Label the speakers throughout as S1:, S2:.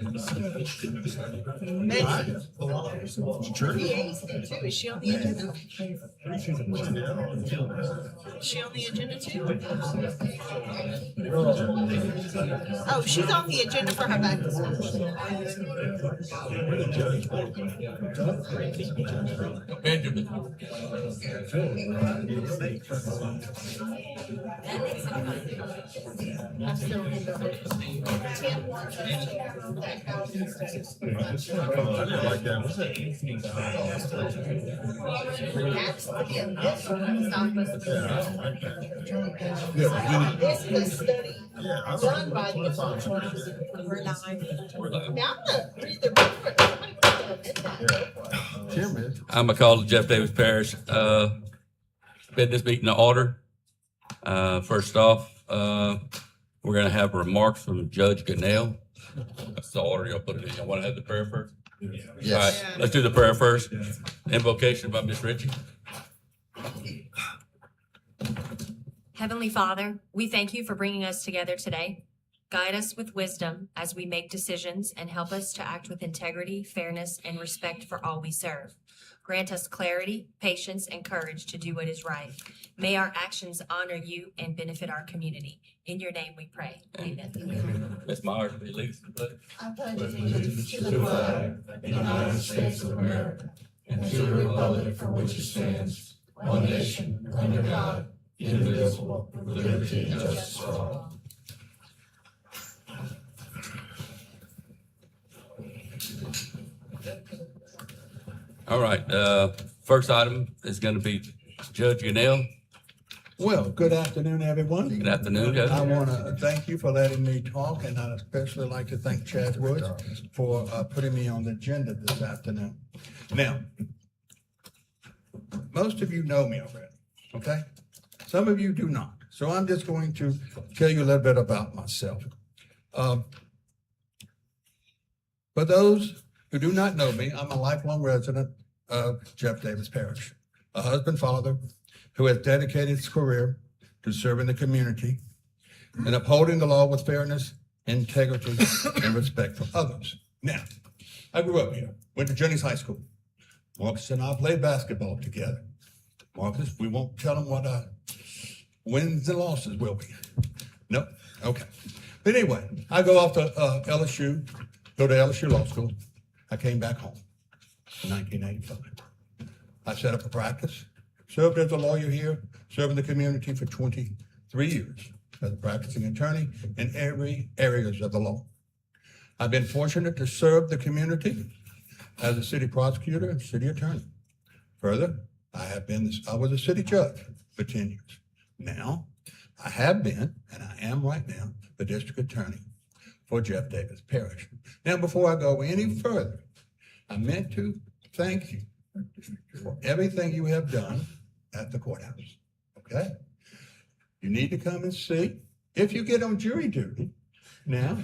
S1: PA's there too. Is she on the agenda? Is she on the agenda too? Oh, she's on the agenda for her back to school.
S2: Benjamin.
S1: This is a study run by the authorities. Now I'm gonna read the report.
S2: I'm gonna call the Jeff Davis Parish business meeting to order. First off, we're gonna have remarks from Judge Gunnell. That's the order you'll put it in. You wanna have the prayer first?
S3: Yes.
S2: All right, let's do the prayer first. Invocation by Miss Ritchie.
S4: Heavenly Father, we thank you for bringing us together today. Guide us with wisdom as we make decisions and help us to act with integrity, fairness, and respect for all we serve. Grant us clarity, patience, and courage to do what is right. May our actions honor you and benefit our community. In your name we pray. Amen.
S2: Ms. Myers, will you lead us in the pledge?
S1: I pledge allegiance to the flag of the United States of America and to the republic for which it stands, one nation, under God, indivisible, with liberty and justice for all.
S2: All right, first item is gonna be Judge Gunnell.
S3: Well, good afternoon, everyone.
S2: Good afternoon, Judge.
S3: I want to thank you for letting me talk, and I'd especially like to thank Chad Woods for putting me on the agenda this afternoon. Now, most of you know me already, okay? Some of you do not. So I'm just going to tell you a little bit about myself. For those who do not know me, I'm a lifelong resident of Jeff Davis Parish, a husband, father, who has dedicated his career to serving the community and upholding the law with fairness, integrity, and respect for others. Now, I grew up here, went to Jennings High School. Marcus and I played basketball together. Marcus, we won't tell him what wins and losses will be. No? Okay. But anyway, I go off to LSU, go to LSU Law School. I came back home in 1985. I set up a practice, served as a lawyer here, serving the community for 23 years as a practicing attorney in every areas of the law. I've been fortunate to serve the community as a city prosecutor and city attorney. Further, I was a city judge for 10 years. Now, I have been, and I am right now, the district attorney for Jeff Davis Parish. Now, before I go any further, I meant to thank you for everything you have done at the courthouse, okay? You need to come and see. If you get on jury duty, now,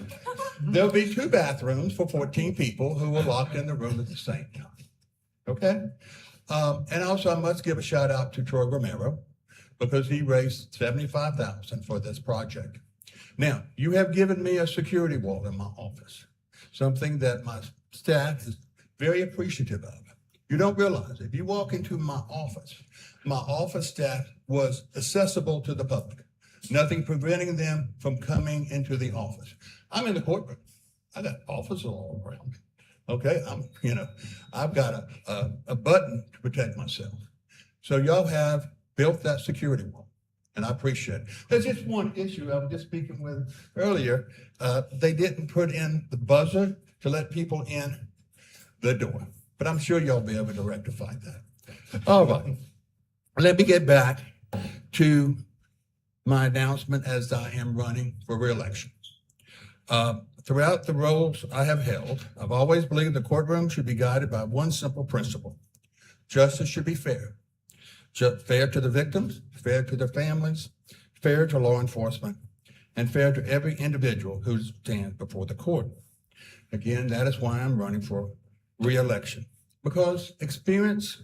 S3: there'll be 2 bathrooms for 14 people who are locked in the room at the same time, okay? And also, I must give a shout out to Troy Romero because he raised $75,000 for this project. Now, you have given me a security wall in my office, something that my staff is very appreciative of. You don't realize, if you walk into my office staff was accessible to the public, nothing preventing them from coming into the office. I'm in the courtroom. I got officers all around me. Okay, I've got a button to protect myself. So y'all have built that security wall, and I appreciate it. There's just one issue I was just speaking with earlier. They didn't put in the buzzer to let people in the door, but I'm sure y'all be able to rectify that. All right, let me get back to my announcement as I am running for re-election. Throughout the roles I have held, I've always believed the courtroom should be guided by one simple principle. Justice should be fair. Fair to the victims, fair to their families, fair to law enforcement, and fair to every individual who stands before the court. Again, that is why I'm running for re-election, because experience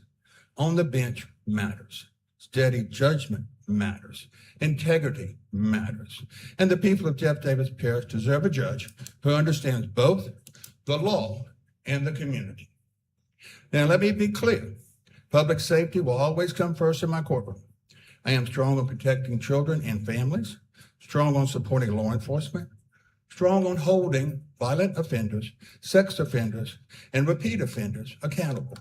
S3: on the bench matters. Steady judgment matters. Integrity matters. And the people of Jeff Davis Parish deserve a judge who understands both the law, and the community. Now, let me be clear. Public safety will always come first in my courtroom. I am strong on protecting children and families, strong on supporting law enforcement, strong on holding violent offenders, sex offenders, and repeat offenders accountable.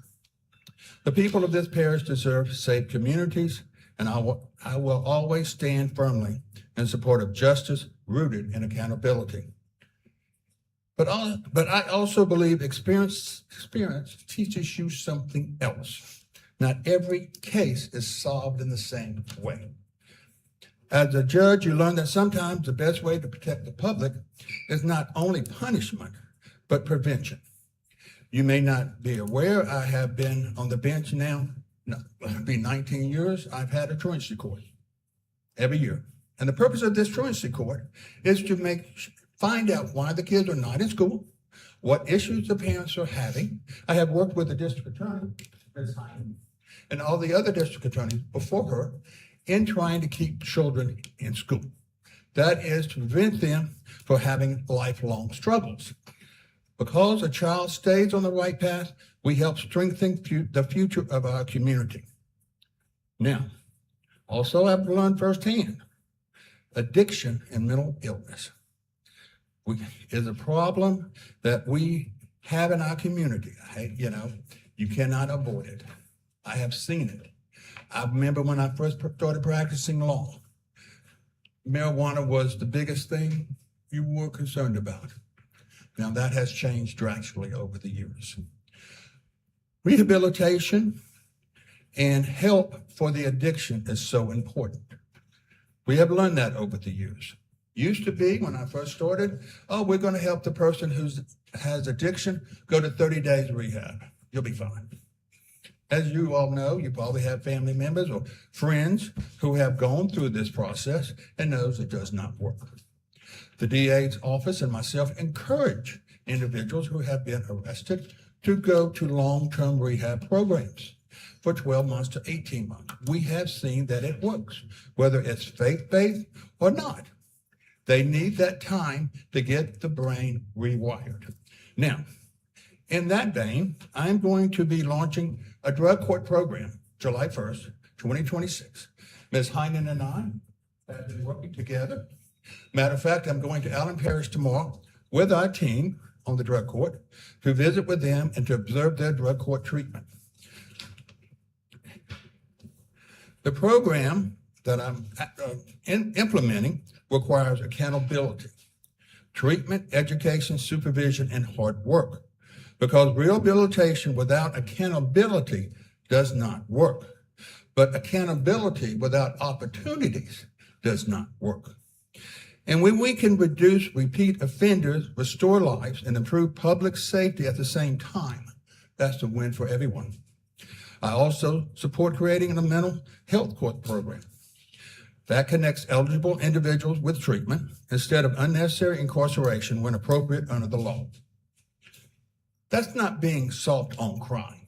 S3: The people of this parish deserve safe communities, and I will always stand firmly in support of justice rooted in accountability. But I also believe experience teaches you something else. Not every case is solved in the same way. As a judge, you learn that sometimes the best way to protect the public is not only punishment, but prevention. You may not be aware, I have been on the bench now, it'll be 19 years. I've had a truancy court every year. And the purpose of this truancy court is to find out why the kids are not in school, what issues the parents are having. I have worked with the district attorney, Ms. Hyman, and all the other district attorneys before her in trying to keep children in school. That is to prevent them from having lifelong struggles. Because a child stays on the right path, we help strengthen the future of our community. Now, also I've learned firsthand, addiction and mental illness is a problem that we have in our community. You cannot avoid it. I have seen it. I remember when I first started practicing law, marijuana was the biggest thing you were concerned about. Now that has changed drastically over the years. Rehabilitation and help for the addiction is so important. We have learned that over the years. Used to be, when I first started, we're going to help the person who has addiction go to 30 days rehab. You'll be fine. As you all know, you probably have family members or friends who have gone through this process and knows it does not work. The DA's office and myself encourage individuals who have been arrested to go to long-term rehab programs for 12 months to 18 months. We have seen that it works, whether it's faith-based or not. They need that time to get the brain rewired. Now, in that vein, I'm going to be launching a drug court program July 1st, 2026. Ms. Heinen and I have been working together. Matter of fact, I'm going to Allen Parish tomorrow with our team on the drug court to visit with them and to observe their drug court treatment. The program that I'm implementing requires accountability, treatment, education, supervision, and hard work. Because rehabilitation without accountability does not work. But accountability without opportunities does not work. And when we can reduce repeat offenders, restore lives, and improve public safety at the same time, that's a win for everyone. I also support creating a mental health court program that connects eligible individuals with treatment instead of unnecessary incarceration when appropriate under the law. That's not being soft on crime.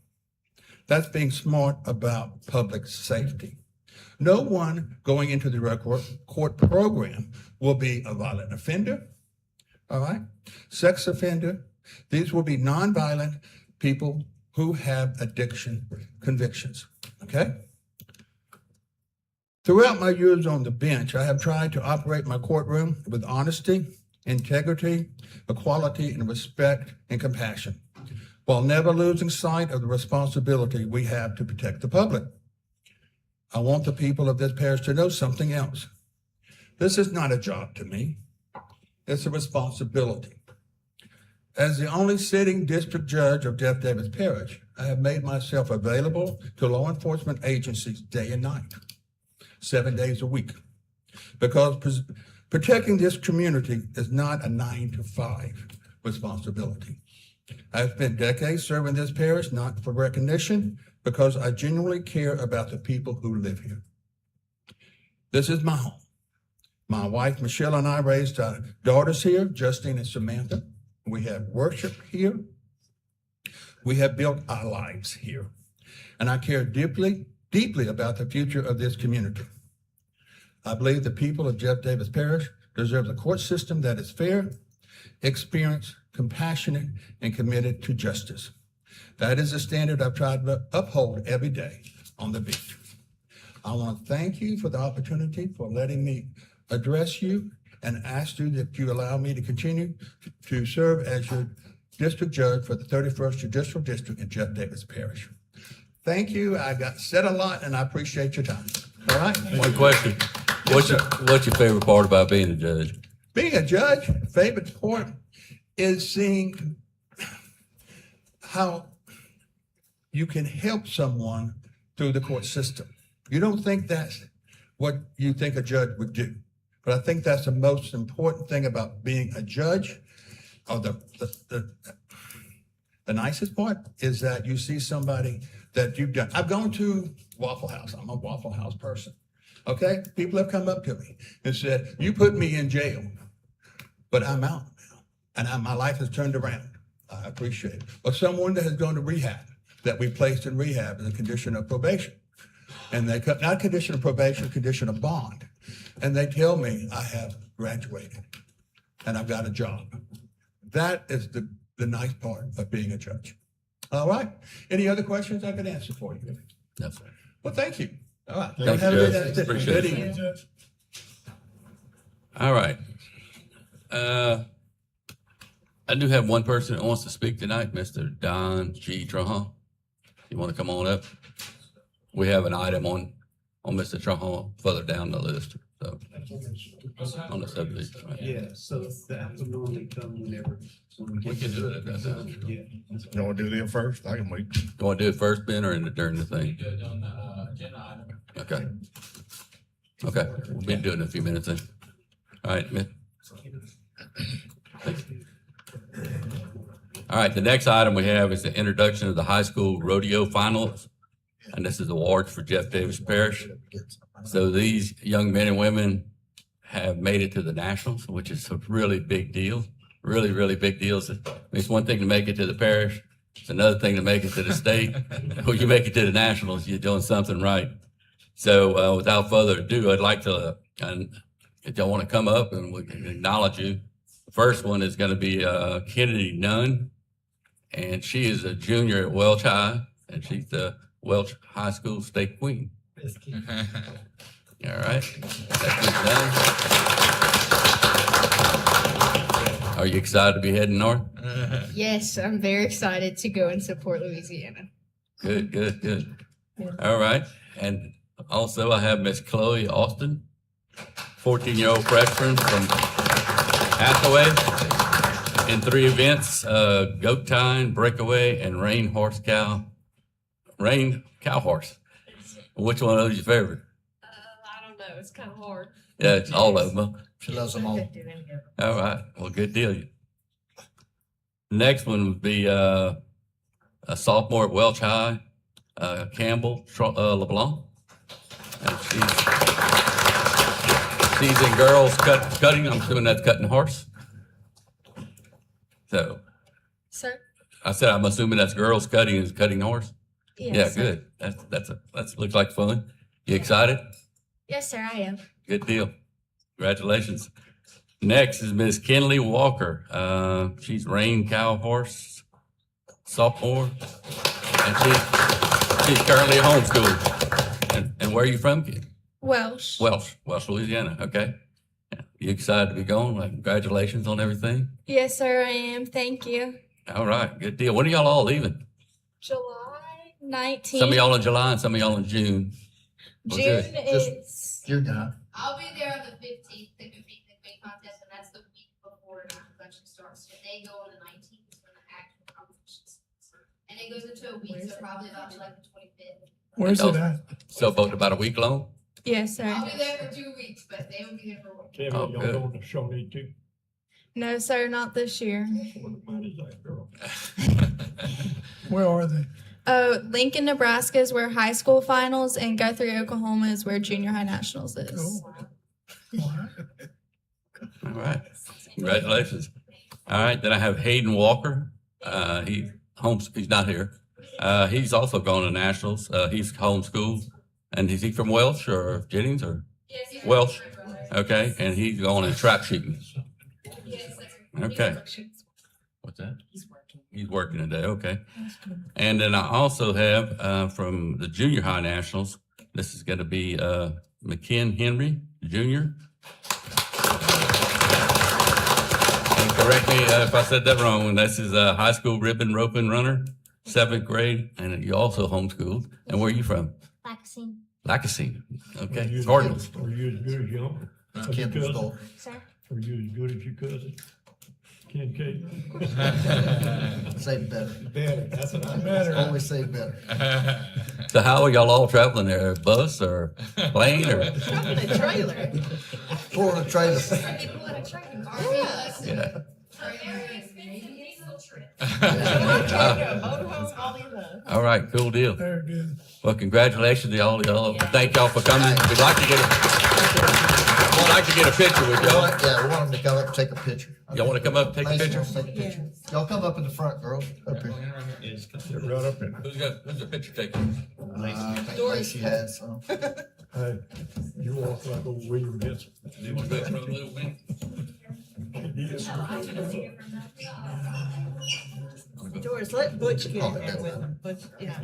S3: That's being smart about public safety. No one going into the drug court program will be a violent offender, all right? Sex offender. These will be nonviolent people who have addiction convictions, okay? Throughout my years on the bench, I have tried to operate my courtroom with honesty, integrity, equality, and respect and compassion, while never losing sight of the responsibility we have to protect the public. I want the people of this parish to know something else. This is not a job to me. It's a responsibility. As the only sitting district judge of Jeff Davis Parish, I have made myself available to law enforcement agencies day and night, 7 days a week, because protecting this community is not a 9-to-5 responsibility. I've spent decades serving this parish, not for recognition, because I genuinely care about the people who live here. This is my home. My wife, Michelle, and I raised our daughters here, Justine and Samantha. We have worship here. We have built our lives here. And I care deeply, deeply about the future of this community. I believe the people of Jeff Davis Parish deserve a court system that is fair, experienced, compassionate, and committed to justice. That is a standard I've tried to uphold every day on the beat. I want to thank you for the opportunity for letting me address you and ask you that you allow me to continue to serve as your district judge for the 31st Judicial District in Jeff Davis Parish. Thank you. I got said a lot and I appreciate your time. All right?
S2: One question. What's your favorite part about being a judge?
S3: Being a judge, favorite part is seeing how you can help someone through the court system. You don't think that's what you think a judge would do. But I think that's the most important thing about being a judge. Or the nicest part is that you see somebody that you've done. I've gone to Waffle House. I'm a Waffle House person. Okay? People have come up to me and said, you put me in jail, but I'm out now. And my life has turned around. I appreciate it. Or someone that has gone to rehab, that we placed in rehab as a condition of probation. And they cut, not condition of probation, condition of bond. And they tell me I have graduated and I've got a job. That is the nice part of being a judge. All right. Any other questions I can answer for you?
S2: No, sir.
S3: Well, thank you. All right.
S2: Thank you,
S3: Have a good
S2: Judge.
S3: day.
S2: Appreciate
S3: Good
S2: it.
S3: evening.
S2: All right. I do have one person that wants to speak tonight, Mr. Don G. Trahan. You want to come on up? We have an item on Mr. Trahan further down the list, so, on the subject. Right?
S5: Yeah, so that would normally come whenever. when
S2: We can do it if that's it.
S5: Yeah.
S1: You want to do them first? I can wait.
S2: You want to do it first, Ben, or during the thing? Okay. Okay, we'll be doing it in a few minutes then. All right, man. Thank you. All right, the next item we have is the introduction of the high school rodeo finals. And this is awards for Jeff Davis Parish. So these young men and women have made it to the nationals, which is a really big deal. Really, really big deal. It's one thing to make it to the parish. It's another thing to make it to the state. When you make it to the nationals, you're doing something right. So without further ado, I'd like to, and if y'all want to come up and we can acknowledge you. The first one is going to be Kennedy Nunn, and she is a junior at Welch High, and she's the Welch High School State Queen. All right. That's Miss Nunn. Are you excited to be heading north?
S6: Yes, I'm very excited to go and support Louisiana.
S2: Good, good, good. All right. And also I have Miss Chloe Austin, 14-year-old freshman from Hathaway, in 3 events, goat tying, breakaway, and rain cow horse. Which one of those is your favorite?
S6: I don't know. It's kind of hard.
S2: Yeah, it's all of them.
S1: She loves them all.
S2: All right. Well, good deal. Next one would be a sophomore at Welch High, Campbell LeBlanc. And she's in girls cutting. I'm assuming that's cutting horse. So
S6: Sir?
S2: I said I'm assuming that's girls cutting is cutting horse.
S6: Yes,
S2: Yeah,
S6: sir.
S2: good. That's looks like fun. You excited?
S6: Yes, sir, I am.
S2: Good deal. Congratulations. Next is Miss Kenley Walker. She's rein cow horse sophomore, and she's currently homeschooled. And where are you from, kid?
S6: Welsh.
S2: Welsh, Louisiana. Okay. You excited to be going? Like, congratulations on everything.
S6: Yes, sir, I am. Thank you.
S2: All right, good deal. When are y'all all leaving?
S6: July 19th.
S2: Some of y'all in July and some of y'all in June. Well,
S6: June
S2: good.
S6: is.
S1: You're done.
S7: I'll be there on the 15th to compete in the big contest, and that's the week before the production starts. And they go on the 19th when the actual competition starts. And it goes into a week, so probably about like the 25th.
S1: Where's
S2: Oh.
S1: it at?
S2: So about a week long?
S6: Yes, sir.
S7: I'll be there for 2 weeks, but they will be there for one.
S8: Tammy,
S2: Oh,
S8: y'all
S2: good.
S8: going to Shawnee too?
S6: No, sir, not this year.
S8: What mine is that girl?
S1: Where are they?
S6: Lincoln, Nebraska is where high school finals, and Guthrie, Oklahoma is where junior high nationals is.
S2: All right. Congratulations. All right. Then I have Hayden Walker. He's not here. He's also going to nationals. He's homeschooled. And is he from Welsh or Jennings or
S7: Yes, he's
S2: Welsh?
S7: right.
S2: Okay. And he's going in track shooting.
S7: Yes, sir.
S2: Okay. What's that? He's working today, okay. And then I also have, from the junior high nationals, this is gonna be, McKen Henry Jr. And correct me if I said that wrong, and this is a high school ribbon roping runner, 7th grade, and you also homeschooled. And where are you from?
S7: Vaccine.
S2: Lacassine,
S8: Were
S2: okay,
S8: you as
S2: Cardinals.
S8: good- Were you as good as your uncle? As your cousin?
S7: Sir?
S8: Were you as good as your cousin? Kincaid?
S9: Say better.
S8: Better, that's what I meant.
S9: Always say better.
S2: So how are y'all all traveling there? Bus or plane or?
S6: Trailer.
S9: Florida trailer.
S2: Yeah. All right, cool deal.
S8: Very good.
S2: Well, congratulations to all y'all. Thank y'all for coming. We'd like to get a picture with y'all.
S9: Yeah, we want them to come up and take a picture.
S2: Y'all want to come up and take a
S9: Mason
S2: picture?
S9: wants to take a picture. Y'all come up in the front, girls. Up here.
S8: Sit right up in.
S2: Who's the picture taking?
S9: I think Lacey has some.
S8: Hey, you walk like old William Benson.
S2: You want to picture of Little Wing?
S10: Doris, let Butch get in there with him. Butch, yeah.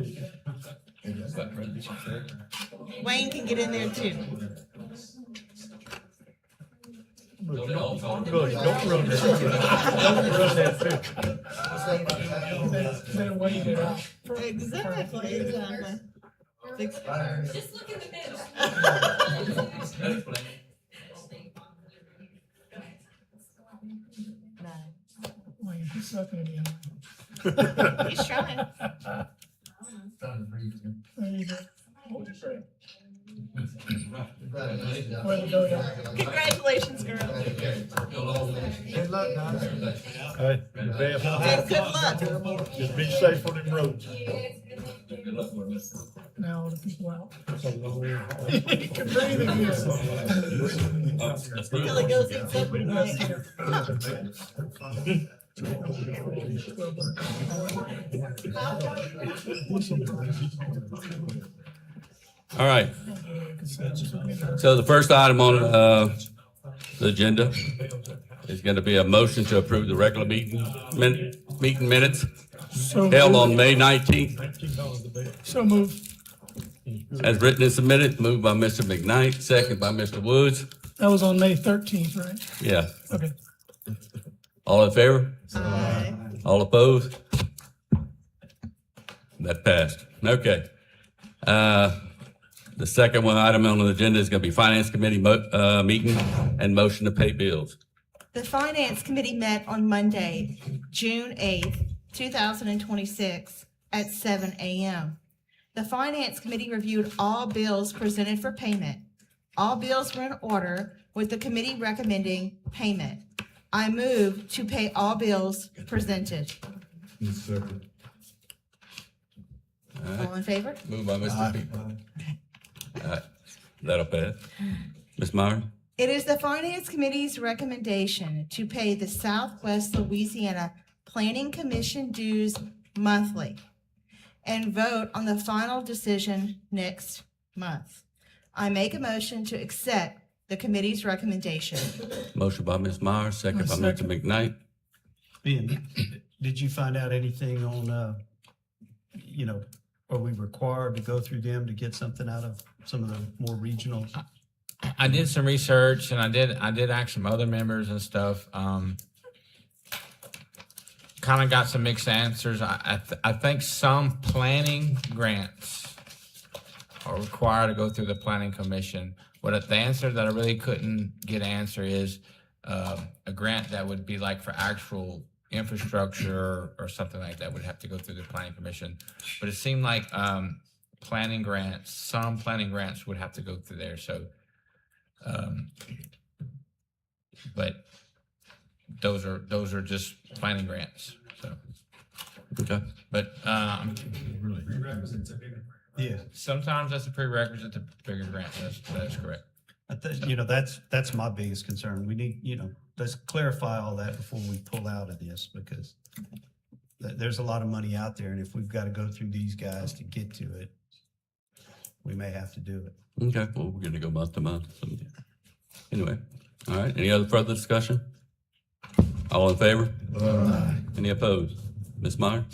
S10: Wayne can get in there too.
S8: Good, don't run that. Don't run that picture.
S10: Exactly, exactly.
S4: Just look in the middle.
S10: He's trying. Congratulations, girl.
S8: Good luck, guys. Hey, the best.
S10: And good luck.
S8: Just be safe on them roads.
S11: Now the people out.
S8: It's a long way.
S11: He can breathe again.
S10: Till it goes in something like.
S2: All right. So the first item on, the agenda is going to be a motion to approve the regular meeting minutes
S11: So
S2: held on
S11: moved.
S2: May 19th.
S8: $19 a day.
S11: So moved.
S2: As written and submitted, moved by Mr. McKnight, second by Mr. Woods.
S11: That was on May 13th, right?
S2: Yeah.
S11: Okay.
S2: All in favor? All opposed? That passed. Okay. The second one item on the agenda is going to be Finance Committee meeting and motion to pay bills.
S10: The Finance Committee met on Monday, June 8th, 2026 at 7 a.m. The Finance Committee reviewed all bills presented for payment. All bills were in order, with the committee recommending payment. I move to pay all bills presented. All in favor?
S2: Moved by Mr. Pete. All right. That'll pass. Ms. Meyer?
S10: It is the Finance Committee's recommendation to pay the Southwest Louisiana Planning Commission dues monthly and vote on the final decision next month. I make a motion to accept the committee's recommendation.
S2: Motion by Ms. Meyer, second by Mr. McKnight.
S5: Ben, did you find out anything on, are we required to go through them to get something out of some of the more regional?
S12: I did some research and I did ask some other members and stuff. Kind of got some mixed answers. I think some planning grants are required to go through the planning commission. But the answer that I really couldn't get answer is a grant that would be like for actual infrastructure or something like that would have to go through the planning commission. But it seemed like some planning grants would have to go through there. So, but those are just planning grants. So,
S2: Okay.
S12: but
S5: Yeah,
S12: sometimes that's a prerequisite to bigger grant. That's correct.
S5: that's my biggest concern. We need, let's clarify all that before we pull out of this, because there's a lot of money out there, and if we've got to go through these guys to get to it, we may have to do it.
S2: Okay, well, we're going to go month to month. So, anyway, all right. Any other further discussion? All in favor? Any opposed? Ms. Meyer?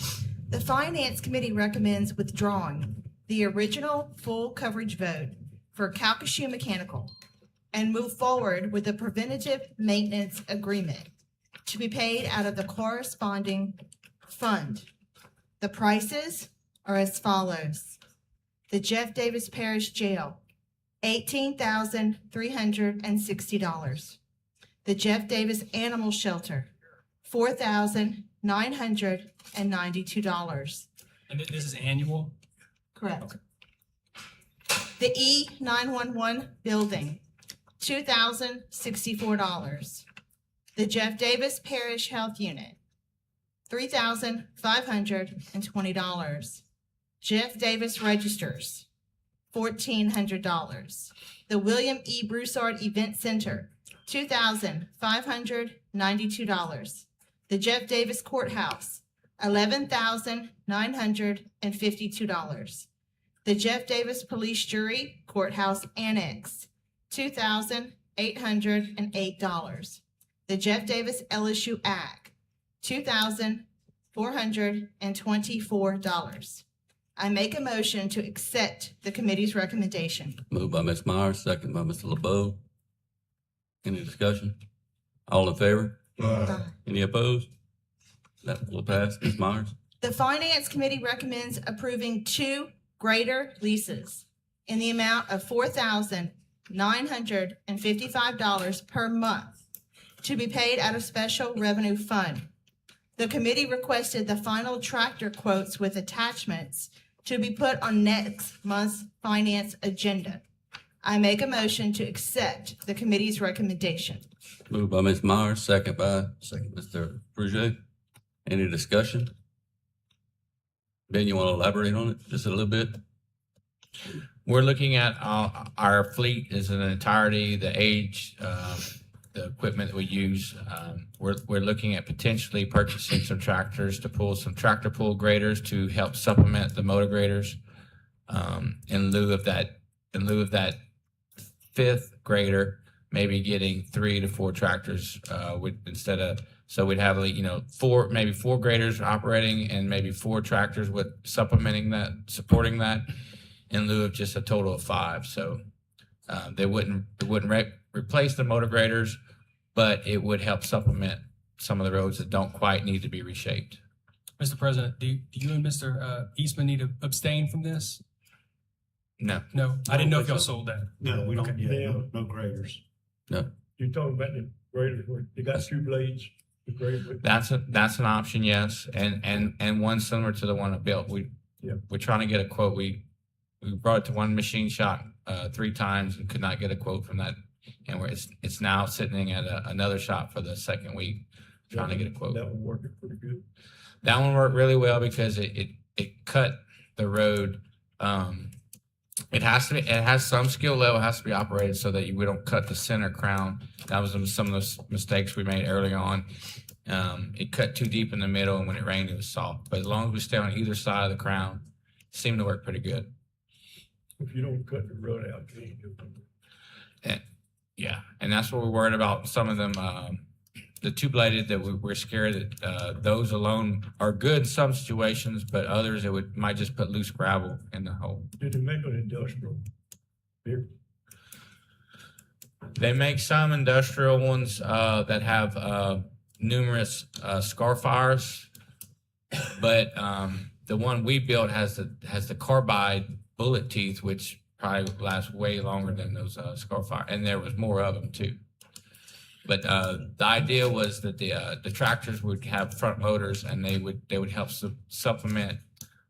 S10: The Finance Committee recommends withdrawing the original full coverage vote for Calcasieu Mechanical and move forward with a preventative maintenance agreement to be paid out of the corresponding fund. The prices are as follows. The Jeff Davis Parish Jail, $18,360. The Jeff Davis Animal Shelter, $4,992.
S8: And this is annual?
S10: Correct. The E911 building, $2,064. The Jeff Davis Parish Health Unit, $3,520. Jeff Davis Registers, $1,400. The William E. Broussard Event Center, $2,592. The Jeff Davis Courthouse, $11,952. The Jeff Davis Police Jury Courthouse Annex, $2,808. The Jeff Davis LSU Ag, $2,424. I make a motion to accept the committee's recommendation.
S2: Moved by Ms. Meyer, second by Mr. LeBeau. Any discussion? All in favor? Any opposed? That will pass. Ms. Myers?
S10: The Finance Committee recommends approving 2 grader leases in the amount of $4,955 per month to be paid out of special revenue fund. The committee requested the final tractor quotes with attachments to be put on next month's finance agenda. I make a motion to accept the committee's recommendation.
S2: Moved by Ms. Myers, second by Mr. Frugier. Any discussion? Ben, you want to elaborate on it just a little bit?
S12: We're looking at our fleet as an entirety, the age, the equipment that we use. We're looking at potentially purchasing some tractors to pull some tractor pull graders to help supplement the motor graders. In lieu of that 5th grader, maybe getting 3 to 4 tractors so we'd have 4 graders operating and maybe 4 tractors with supplementing that, supporting that, in lieu of just a total of 5. So they wouldn't replace the motor graders, but it would help supplement some of the roads that don't quite need to be reshaped.
S8: Mr. President, do you and Mr. Eastman need to abstain from this?
S12: No.
S8: No, I didn't know if y'all sold that.
S5: No, we don't,
S8: Okay.
S5: no graders.
S2: No.
S13: You're talking about the graders, where they got 2 blades, the grader.
S12: That's an option, yes, and one similar to the one I built. We're trying to get a quote. We brought it to one machine shop 3 times and could not get a quote from that, and it's now sitting at another shop for the 2nd week trying to get a quote.
S13: That one working pretty good.
S12: That one worked really well because it cut the road. It has some skill level, it has to be operated so that we don't cut the center crown. That was some of those mistakes we made early on. It cut too deep in the middle, and when it rained, it was soft. But as long as we stay on either side of the crown, it seemed to work pretty good.
S13: If you don't cut the road out, you ain't doing it.
S12: Yeah, and that's what we're worried about. Some of them, the 2-bladed, that we're scared that those alone are good in some situations, but others might just put loose gravel in the hole.
S13: Did they make an industrial here?
S12: They make some industrial ones that have numerous scar fires, but the one we built has the carbide bullet teeth, which probably last way longer than those scar fire, and there was more of them too. But the idea was that the tractors would have front motors, and they would help supplement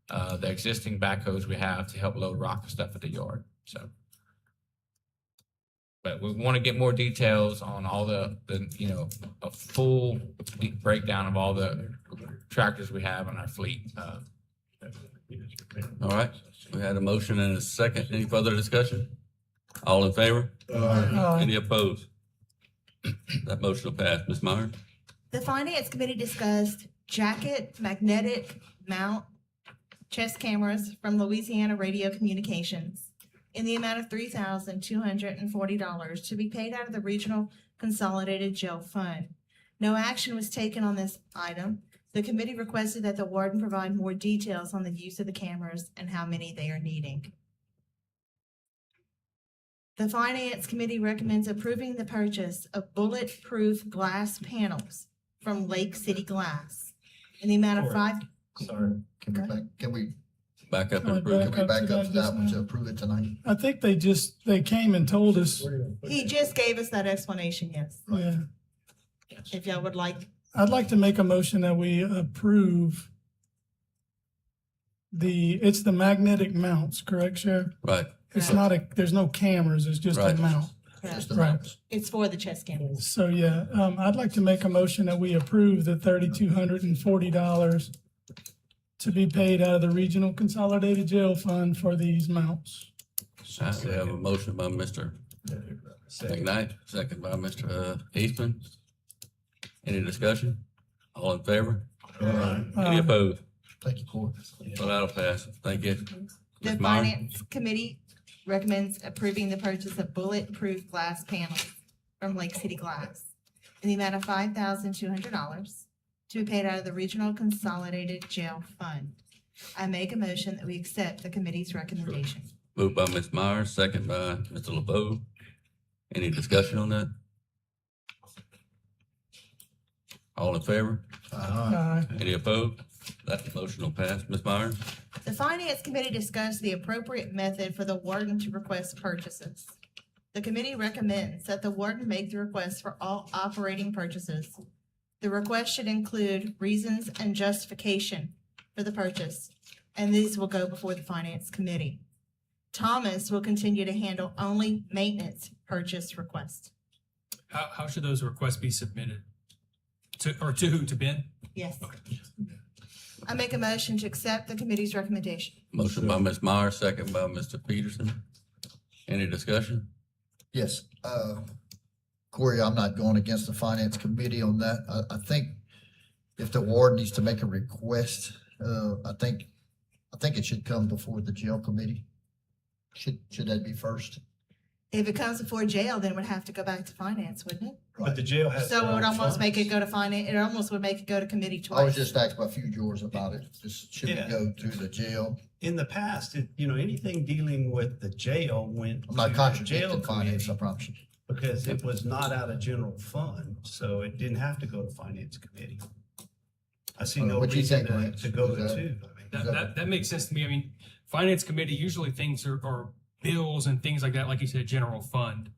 S12: the existing backhoes we have to help load rock and stuff at the yard. So, but we want to get more details on all the a full breakdown of all the tractors we have in our fleet.
S2: All right. We had a motion and a second. Any further discussion? All in favor? Any opposed? That motion will pass. Ms. Meyer?
S10: The Finance Committee discussed jacket magnetic mount chest cameras from Louisiana Radio Communications in the amount of $3,240 to be paid out of the Regional Consolidated Jail Fund. No action was taken on this item. The committee requested that the warden provide more details on the use of the cameras and how many they are needing. The Finance Committee recommends approving the purchase of bulletproof glass panels from Lake City Glass in the amount of
S9: Sorry, can we
S2: Back up and
S11: Can we
S2: approve.
S9: can we back up to that one
S11: just
S9: to
S11: now?
S9: approve it tonight?
S11: I think they came and told us,
S10: He just gave us that explanation, yes.
S11: yeah.
S10: If y'all would like,
S11: I'd like to make a motion that we approve it's the magnetic mounts, correct, Sheriff?
S2: Right.
S11: It's not there's no cameras, it's just a
S2: Right.
S11: mount.
S9: Just the
S11: Right.
S9: mounts.
S10: it's for the chest cameras.
S11: So, yeah, I'd like to make a motion that we approve the $3,240 to be paid out of the Regional Consolidated Jail Fund for these mounts.
S2: All right, we have a motion by Mr. McKnight, second by Mr. Eastman. Any discussion? All in favor? Any opposed?
S9: Thank you, Court.
S2: So that'll pass. Thank you.
S10: The
S2: Ms. Meyer?
S10: Finance Committee recommends approving the purchase of bulletproof glass panels from Lake City Glass in the amount of $5,200 to be paid out of the Regional Consolidated Jail Fund. I make a motion that we accept the committee's recommendation.
S2: Moved by Ms. Myers, second by Mr. LeBeau. Any discussion on that? All in favor? Any opposed? That motion will pass. Ms. Myers?
S10: The Finance Committee discussed the appropriate method for the warden to request purchases. The committee recommends that the warden make the request for all operating purchases. The request should include reasons and justification for the purchase, and these will go before the Finance Committee. Thomas will continue to handle only maintenance purchase requests.
S14: How should those requests be submitted? To who? To Ben?
S10: Yes. I make a motion to accept the committee's recommendation.
S2: Motion by Ms. Myers, second by Mr. Peterson. Any discussion?
S9: Yes, Corey, I'm not going against the Finance Committee on that. I think if the ward needs to make a request, I think it should come before the jail committee. Should that be first?
S10: If it comes before jail, then it would have to go back to finance, wouldn't it?
S5: But the jail has.
S10: So it would
S5: their own
S10: almost make it
S5: funds.
S10: go to finance, it almost would make it go to committee
S9: I was
S10: twice.
S9: just asking a few yours about it. Should we
S5: Yeah.
S9: go to the jail?
S5: In the past, anything dealing with the jail went.
S9: I'm not
S5: to the
S9: contradicting
S5: jail
S9: finance, I
S5: committee
S9: promise you.
S5: Because it was not out of general fund, so it didn't have to go to finance committee. I see no
S9: What you
S5: reason
S9: think, Lance?
S5: to go
S9: Is
S5: to
S9: that-
S5: two.
S14: That makes sense to me. I mean, finance committee, usually things are bills and things like that, like you said, general fund.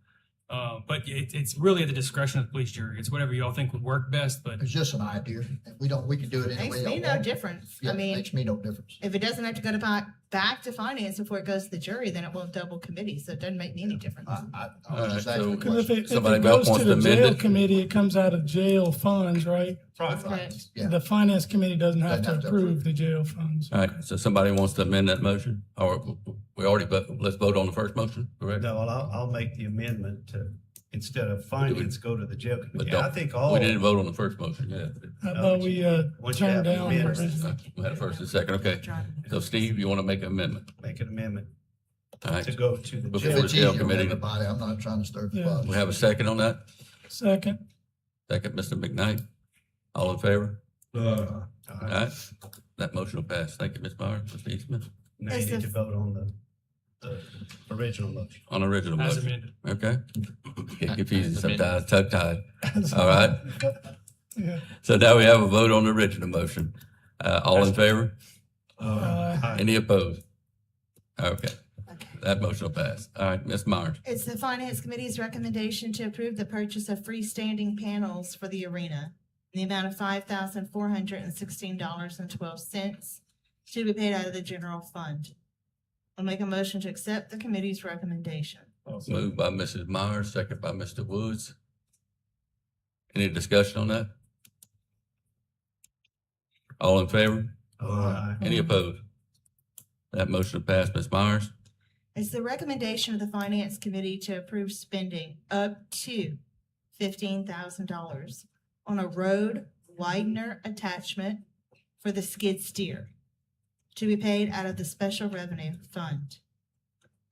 S14: But it's really at the discretion of the police jury. It's whatever y'all think would work best, but
S9: It's just an idea. We can do it any way.
S10: Makes me
S9: y'all
S10: no
S9: want.
S10: difference.
S9: Yeah,
S10: I mean,
S9: makes me no difference.
S10: if it doesn't have to go to back to finance before it goes to the jury, then it will double committee, so it doesn't make me any difference.
S9: I
S2: All
S9: was
S2: right,
S9: just asking
S2: so-
S9: a
S11: Because if
S9: question.
S11: it
S2: Somebody
S11: goes
S2: else wants
S11: to
S2: to
S11: the
S2: amend
S11: jail
S2: it?
S11: committee, it comes out of jail funds, right?
S10: That's correct.
S9: Yeah.
S11: The finance committee doesn't have
S9: Doesn't
S11: to
S9: have to
S11: approve the jail funds.
S2: All right, so somebody wants to amend that motion? Or we already, let's vote on the first motion, correct?
S5: No, I'll make the amendment to, instead of finance, go to the jail
S2: But
S5: committee. I
S2: don't-
S5: think all.
S2: We didn't vote on the first motion yet.
S11: How about we
S5: Once you
S11: turn
S5: have the
S11: down the
S5: amendment,
S11: original?
S2: We had a first and second, okay. So Steve, you want to make an amendment?
S5: make an amendment
S2: All right,
S5: to go to the
S2: Before
S9: If
S5: jail.
S9: it's
S2: jail
S9: easier on
S2: committee.
S9: everybody, I'm not trying to stir the
S11: Yeah.
S9: pot.
S2: we have a second on that?
S11: Second,
S2: Second, Mr. McKnight. All in favor? All
S5: All right.
S2: right, that motion will pass. Thank you, Ms. Myers, Mr. Eastman.
S5: Now you need to vote on the original motion.
S2: On the original
S14: as
S2: motion,
S14: amended.
S2: okay? Get confused
S12: As amended.
S2: sometimes, tongue-tied. All right,
S11: yeah.
S2: so now we have a vote on the original motion. All in favor?
S11: Aye.
S2: Any opposed? Okay, that motion will pass. All right, Ms. Myers.
S10: It's the finance committee's recommendation to approve the purchase of freestanding panels for the arena in the amount of $5,416.12 to be paid out of the general fund. I'll make a motion to accept the committee's recommendation.
S2: Moved by Mrs. Myers, second by Mr. Woods. Any discussion on that? All in favor?
S5: Aye.
S2: Any opposed? That motion will pass. Ms. Myers?
S10: It's the recommendation of the finance committee to approve spending up to $15,000 on a road widener attachment for the skid steer to be paid out of the special revenue fund.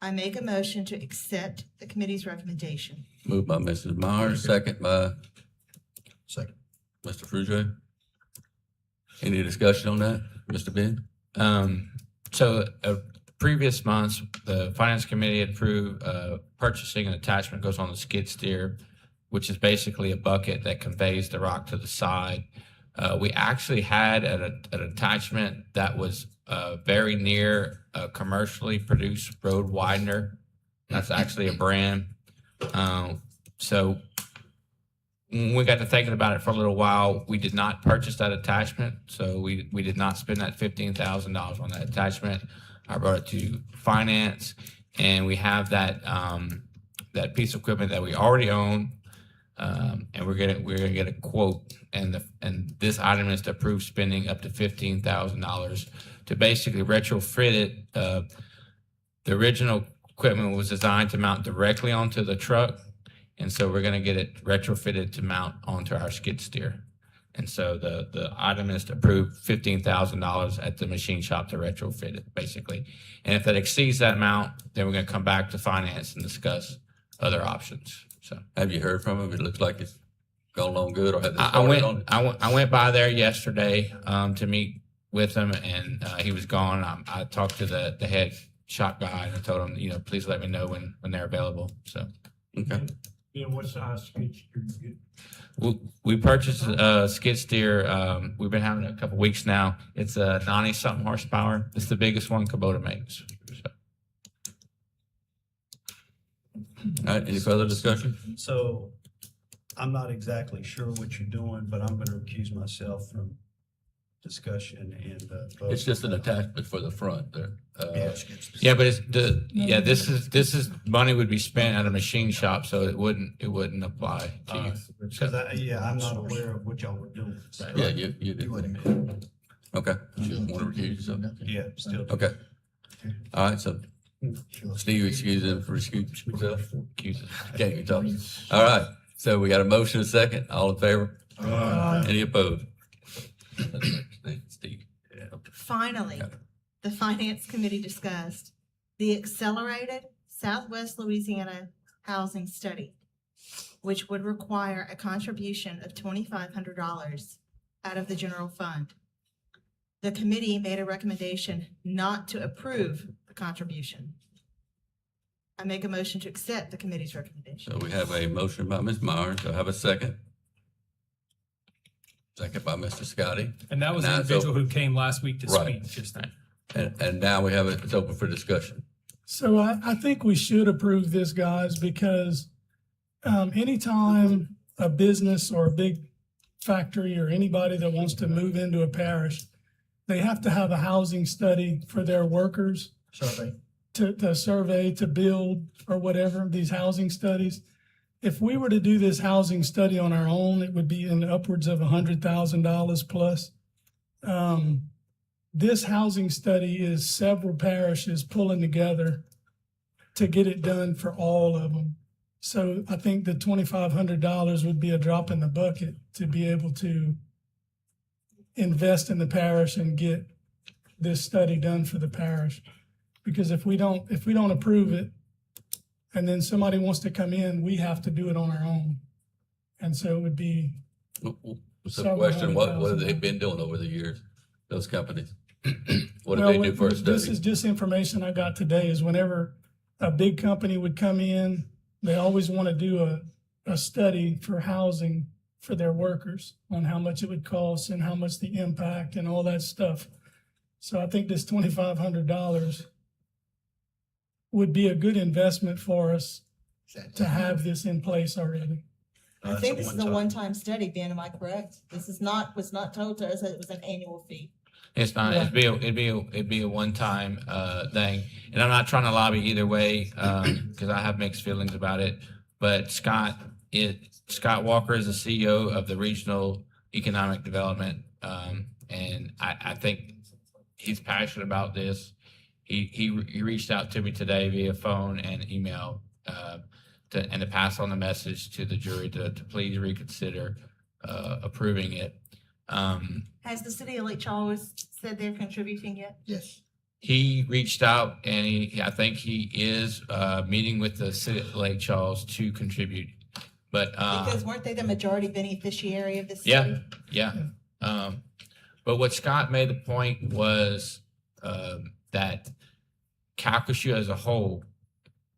S10: I make a motion to accept the committee's recommendation.
S2: Moved by Mrs. Myers, second by
S9: Second.
S2: Mr. Frugier? Any discussion on that, Mr. Ben?
S12: So previous months, the finance committee approved purchasing an attachment goes on the skid steer, which is basically a bucket that conveys the rock to the side. We actually had an attachment that was very near a commercially produced road widener. That's actually a brand. So when we got to thinking about it for a little while, we did not purchase that attachment. So we did not spend that $15,000 on that attachment. I brought it to finance, and we have that that piece of equipment that we already own, and we're gonna get a quote, and this item is to approve spending up to $15,000 to basically retrofit it. The original equipment was designed to mount directly onto the truck, and so we're gonna get it retrofitted to mount onto our skid steer. And so the item is to approve $15,000 at the machine shop to retrofit it, basically. And if that exceeds that amount, then we're gonna come back to finance and discuss other options. So
S2: Have you heard from him? It looks like it's gone along good, or have they
S12: I
S2: started on it?
S12: I went by there yesterday to meet with him, and he was gone. I talked to the head shop guy, and I told him, please let me know when they're available. So
S2: Okay.
S13: Yeah, what size skid steer you get?
S12: we purchased a skid steer. We've been having it a couple weeks now. It's a 90-something horsepower. It's the biggest one Kubota makes. So.
S2: All right, any further discussion?
S5: So I'm not exactly sure what you're doing, but I'm gonna recuse myself from discussion and vote.
S2: It's just an attachment for the front there.
S12: Yeah, but this is money would be spent at a machine shop, so it wouldn't apply to you.
S5: Because I'm not aware of what y'all were doing. So,
S2: Yeah, you did. Okay, you want to recuse yourself?
S5: Yeah, still.
S2: Okay. All right, so Steve excuse him for excuse himself. Can't even talk. All right, so we got a motion, a second. All in favor? Any opposed? Steve.
S10: Finally, the Finance Committee discussed the Accelerated Southwest Louisiana Housing Study, which would require a contribution of $2,500 out of the general fund. The committee made a recommendation not to approve the contribution. I make a motion to accept the committee's recommendation.
S2: So we have a motion by Ms. Myers. Do I have a second? Second by Mr. Scotty.
S14: And that was the
S2: Now it's
S14: individual
S2: open.
S14: who came last week to
S2: Right.
S14: speak, just that.
S2: And now we have it, it's open for discussion.
S11: So I think we should approve this, guys, because anytime a business or a big factory or anybody that wants to move into a parish, they have to have a housing study for their workers
S9: Survey.
S11: to survey, to build, or whatever, these housing studies. If we were to do this housing study on our own, it would be in upwards of $100,000 plus. This housing study is several parishes pulling together to get it done for all of them. So I think the $2,500 would be a drop in the bucket to be able to invest in the parish and get this study done for the parish. Because if we don't approve it, and then somebody wants to come in, we have to do it on our own. And so it would be,
S2: So the
S11: Several
S2: question, what have
S11: $100,000.
S2: they been doing over the years, those companies? What did
S11: well,
S2: they do for a
S11: this
S2: study?
S11: is just information I got today, is whenever a big company would come in, they always want to do a study for housing for their workers on how much it would cost and how much the impact and all that stuff. So I think this $2,500 would be a good investment for us to have this in place already.
S10: I think this is a one-time study, Ben, am I correct? This was not told to us that it was an annual fee.
S12: It's not. It'd be a one-time thing, and I'm not trying to lobby either way because I have mixed feelings about it. But Scott Walker is the CEO of the Regional Economic Development, and I think he's passionate about this. He reached out to me today via phone and email to pass on the message to the jury to please reconsider approving it.
S10: Has the city of Lake Charles said they're contributing yet?
S9: Yes.
S12: He reached out and I think he is meeting with the city of Lake Charles to contribute But,
S10: Because weren't they the majority beneficiary of this
S12: yeah,
S10: study?
S12: yeah. But what Scott made the point was, that Calcasieu as a whole,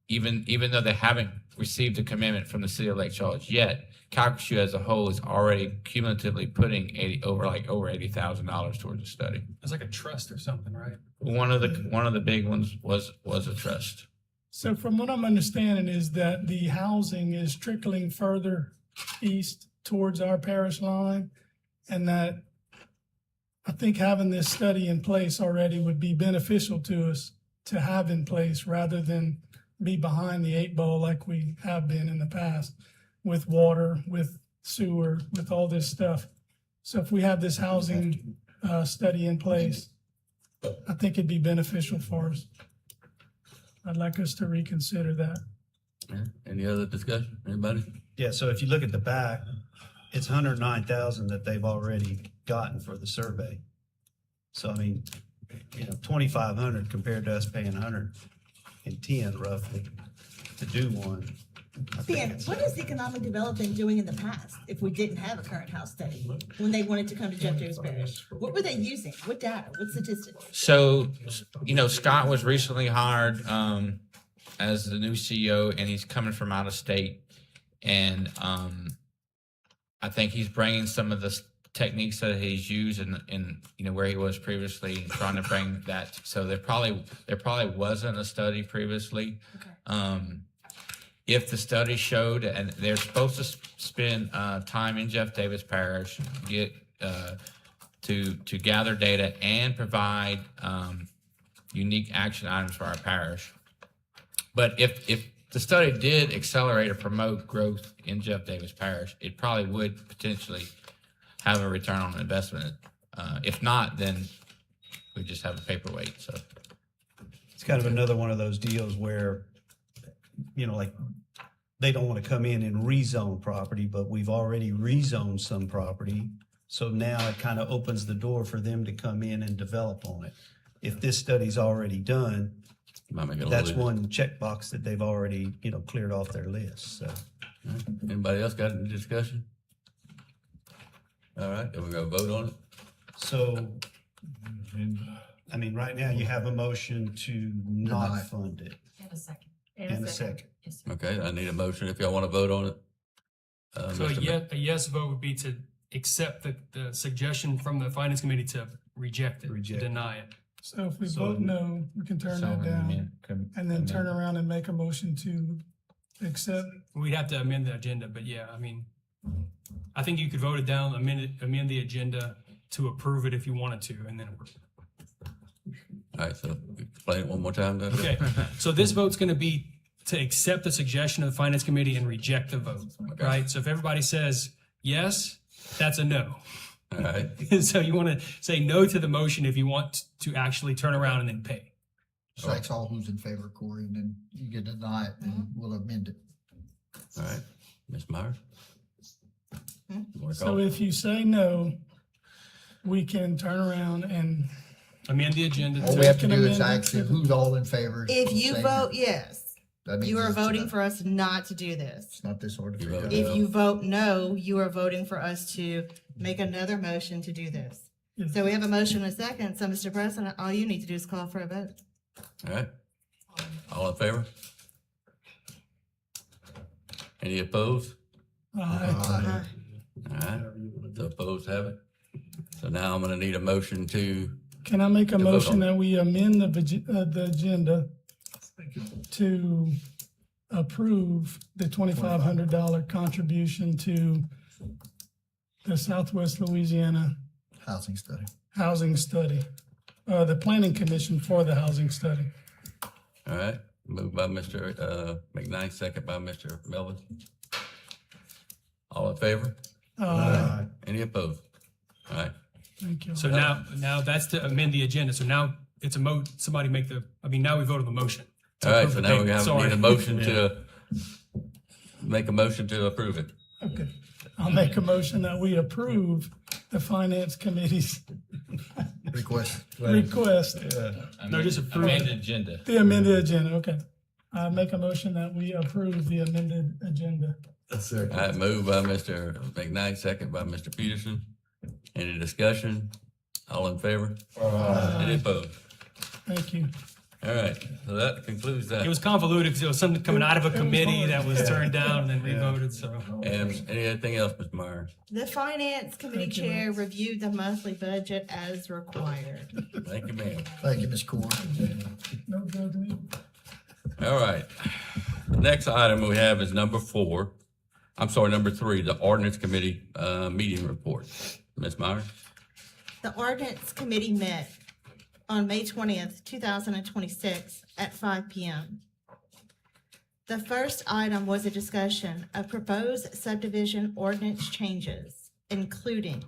S12: even though they haven't received a commitment from the city of Lake Charles yet, Calcasieu as a whole is already cumulatively putting over $80,000 towards the study.
S14: It's like a trust or something, right?
S12: One of the big ones was a trust.
S11: So from what I'm understanding is that the housing is trickling further east towards our parish line, and that I think having this study in place already would be beneficial to us to have in place rather than be behind the 8 ball like we have been in the past with water, with sewer, with all this stuff. So if we have this housing study in place, I think it'd be beneficial for us. I'd like us to reconsider that.
S2: Any other discussion? Anybody?
S5: Yeah, so if you look at the back, it's 109,000 that they've already gotten for the survey. So I mean, 2,500 compared to us paying 110 roughly to do one. I think
S10: Ben,
S5: it's,
S10: what is economic development doing in the past if we didn't have a current house study? When they wanted to come to Jeff Davis Parish? What were they using? What data? What statistics?
S12: So, Scott was recently hired as the new CEO, and he's coming from out of state. And I think he's bringing some of the techniques that he's used in where he was previously, and trying to bring that. So there probably wasn't a study previously.
S10: Okay.
S12: If the study showed, and they're supposed to spend time in Jeff Davis Parish, get to gather data and provide unique action items for our parish. But if the study did accelerate or promote growth in Jeff Davis Parish, it probably would potentially have a return on investment. If not, then we just have a paperweight. So
S5: it's kind of another one of those deals where, like they don't want to come in and rezone property, but we've already rezoned some property. So now it kind of opens the door for them to come in and develop on it. If this study's already done,
S2: Might make it a
S5: that's
S2: little
S5: one checkbox that they've already, cleared off their list. So
S2: easier. Anybody else got any discussion? All right, then we're gonna vote on it.
S5: So, I mean, right now you have a motion to
S9: Deny.
S5: not fund it
S4: And a second.
S5: and a second.
S4: Yes.
S2: Okay, I need a motion if y'all want to vote on it.
S14: So
S2: Mr.
S14: a yes vote would be to accept the suggestion from the finance committee to reject it, to
S5: Reject.
S14: deny it.
S11: So if we
S5: So-
S11: vote no, we can turn that down and then turn around and make a motion to accept.
S14: We'd have to amend the agenda, but yeah, I mean, I think you could vote it down, amend the agenda to approve it if you wanted to, and then.
S2: All right, so explain it one more time. then.
S14: Okay, so this vote's gonna be to accept the suggestion of the finance committee and reject the vote, right? So if everybody says yes, that's a no.
S2: All right,
S14: So you wanna say no to the motion if you want to actually turn around and then pay.
S9: Strikes all who's in favor, Corey, and then you can deny it and we'll amend it.
S2: all right. Ms. Myers? You wanna
S11: So
S2: call?
S11: if you say no, we can turn around and
S14: Amend the agenda
S9: All we
S14: to,
S9: have to
S11: Can
S9: do is
S11: amend it
S9: actually
S11: to-
S9: who's all in favor.
S10: If you
S9: saying
S10: vote yes,
S9: that means
S10: you are
S9: it's
S10: voting
S9: not-
S10: for us not to do this.
S9: It's not this order.
S2: You
S9: for
S2: voted
S9: you.
S10: If you vote no, you are voting for us to make another motion to do this.
S11: Yes.
S10: So we have a motion and a second. So, Mr. President, all you need to do is call for a vote.
S2: All right. All in favor? Any opposed?
S11: Aye.
S2: All right, the opposed have it. So now I'm gonna need a motion to,
S11: Can I make a
S2: To vote
S11: motion
S2: on.
S11: that we amend the agenda to approve the $2,500 contribution to the Southwest Louisiana
S9: Housing study.
S11: Housing Study, the Planning Commission for the Housing Study?
S2: all right, moved by Mr. McKnight, second by Mr. Melvin. All in favor? Any opposed? All right,
S11: Thank you.
S14: so now that's to amend the agenda. So now it's somebody make now we vote on the motion. to
S2: all right,
S14: approve
S2: so
S14: the
S2: now we
S14: payment.
S2: have,
S14: Sorry.
S2: need a motion to, make a motion to approve it.
S11: Okay. I'll make a motion that we approve the Finance Committee's
S9: Request.
S11: request,
S14: No, just approve
S12: amend
S14: it.
S12: agenda.
S11: the amended agenda, okay. I make a motion that we approve the amended agenda
S2: All right, moved by Mr. McKnight, second by Mr. Peterson. Any discussion? All in favor? Any opposed?
S11: Thank you.
S2: All right, so that concludes that.
S14: It was convoluted because it was something coming out of a committee that was turned down and then revoted, so.
S2: And anything else, Mr. Myers?
S10: The finance committee chair reviewed the monthly budget as required.
S2: Thank you, ma'am.
S9: Thank you, Ms. Corey.
S11: No judgment.
S2: All right. Next item we have is number 3, the ordinance committee, meeting report. Ms. Myers?
S10: The ordinance committee met on May 20th, 2026 at 5 p.m. The first item was a discussion of proposed subdivision ordinance changes, including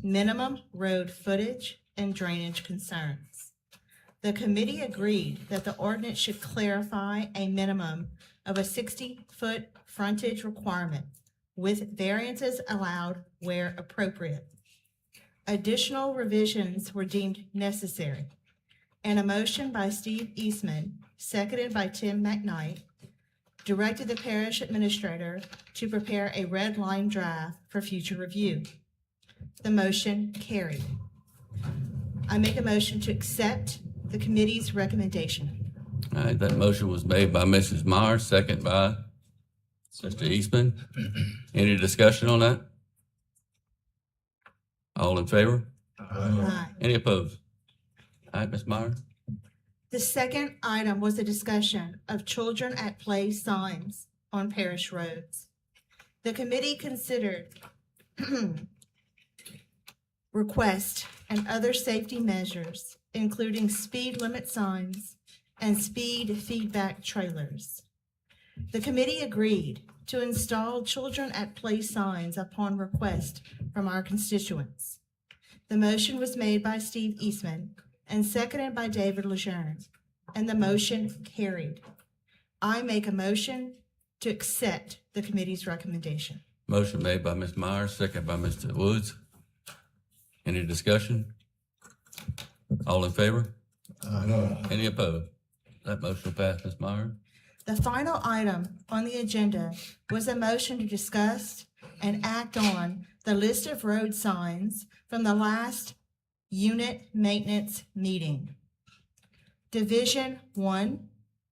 S10: minimum road footage and drainage concerns. The committee agreed that the ordinance should clarify a minimum of a 60-foot frontage requirement with variances allowed where appropriate. Additional revisions were deemed necessary, and a motion by Steve Eastman, seconded by Tim McKnight, directed the parish administrator to prepare a red line draft for future review. The motion carried. I make a motion to accept the committee's recommendation.
S2: All right, that motion was made by Mrs. Myers, second by Mr. Eastman. Any discussion on that? All in favor?
S10: Aye.
S2: Any opposed? All right, Ms. Myers?
S10: The second item was a discussion of children at play signs on parish roads. The committee considered requests and other safety measures, including speed limit signs and speed feedback trailers. The committee agreed to install children at play signs upon request from our constituents. The motion was made by Steve Eastman and seconded by David Lejeune, and the motion carried. I make a motion to accept the committee's recommendation.
S2: Motion made by Ms. Myers, second by Mr. Woods. Any discussion? All in favor? Any opposed? That motion will pass, Ms. Myers.
S10: The final item on the agenda was a motion to discuss and act on the list of road signs from the last unit maintenance meeting. Division 1,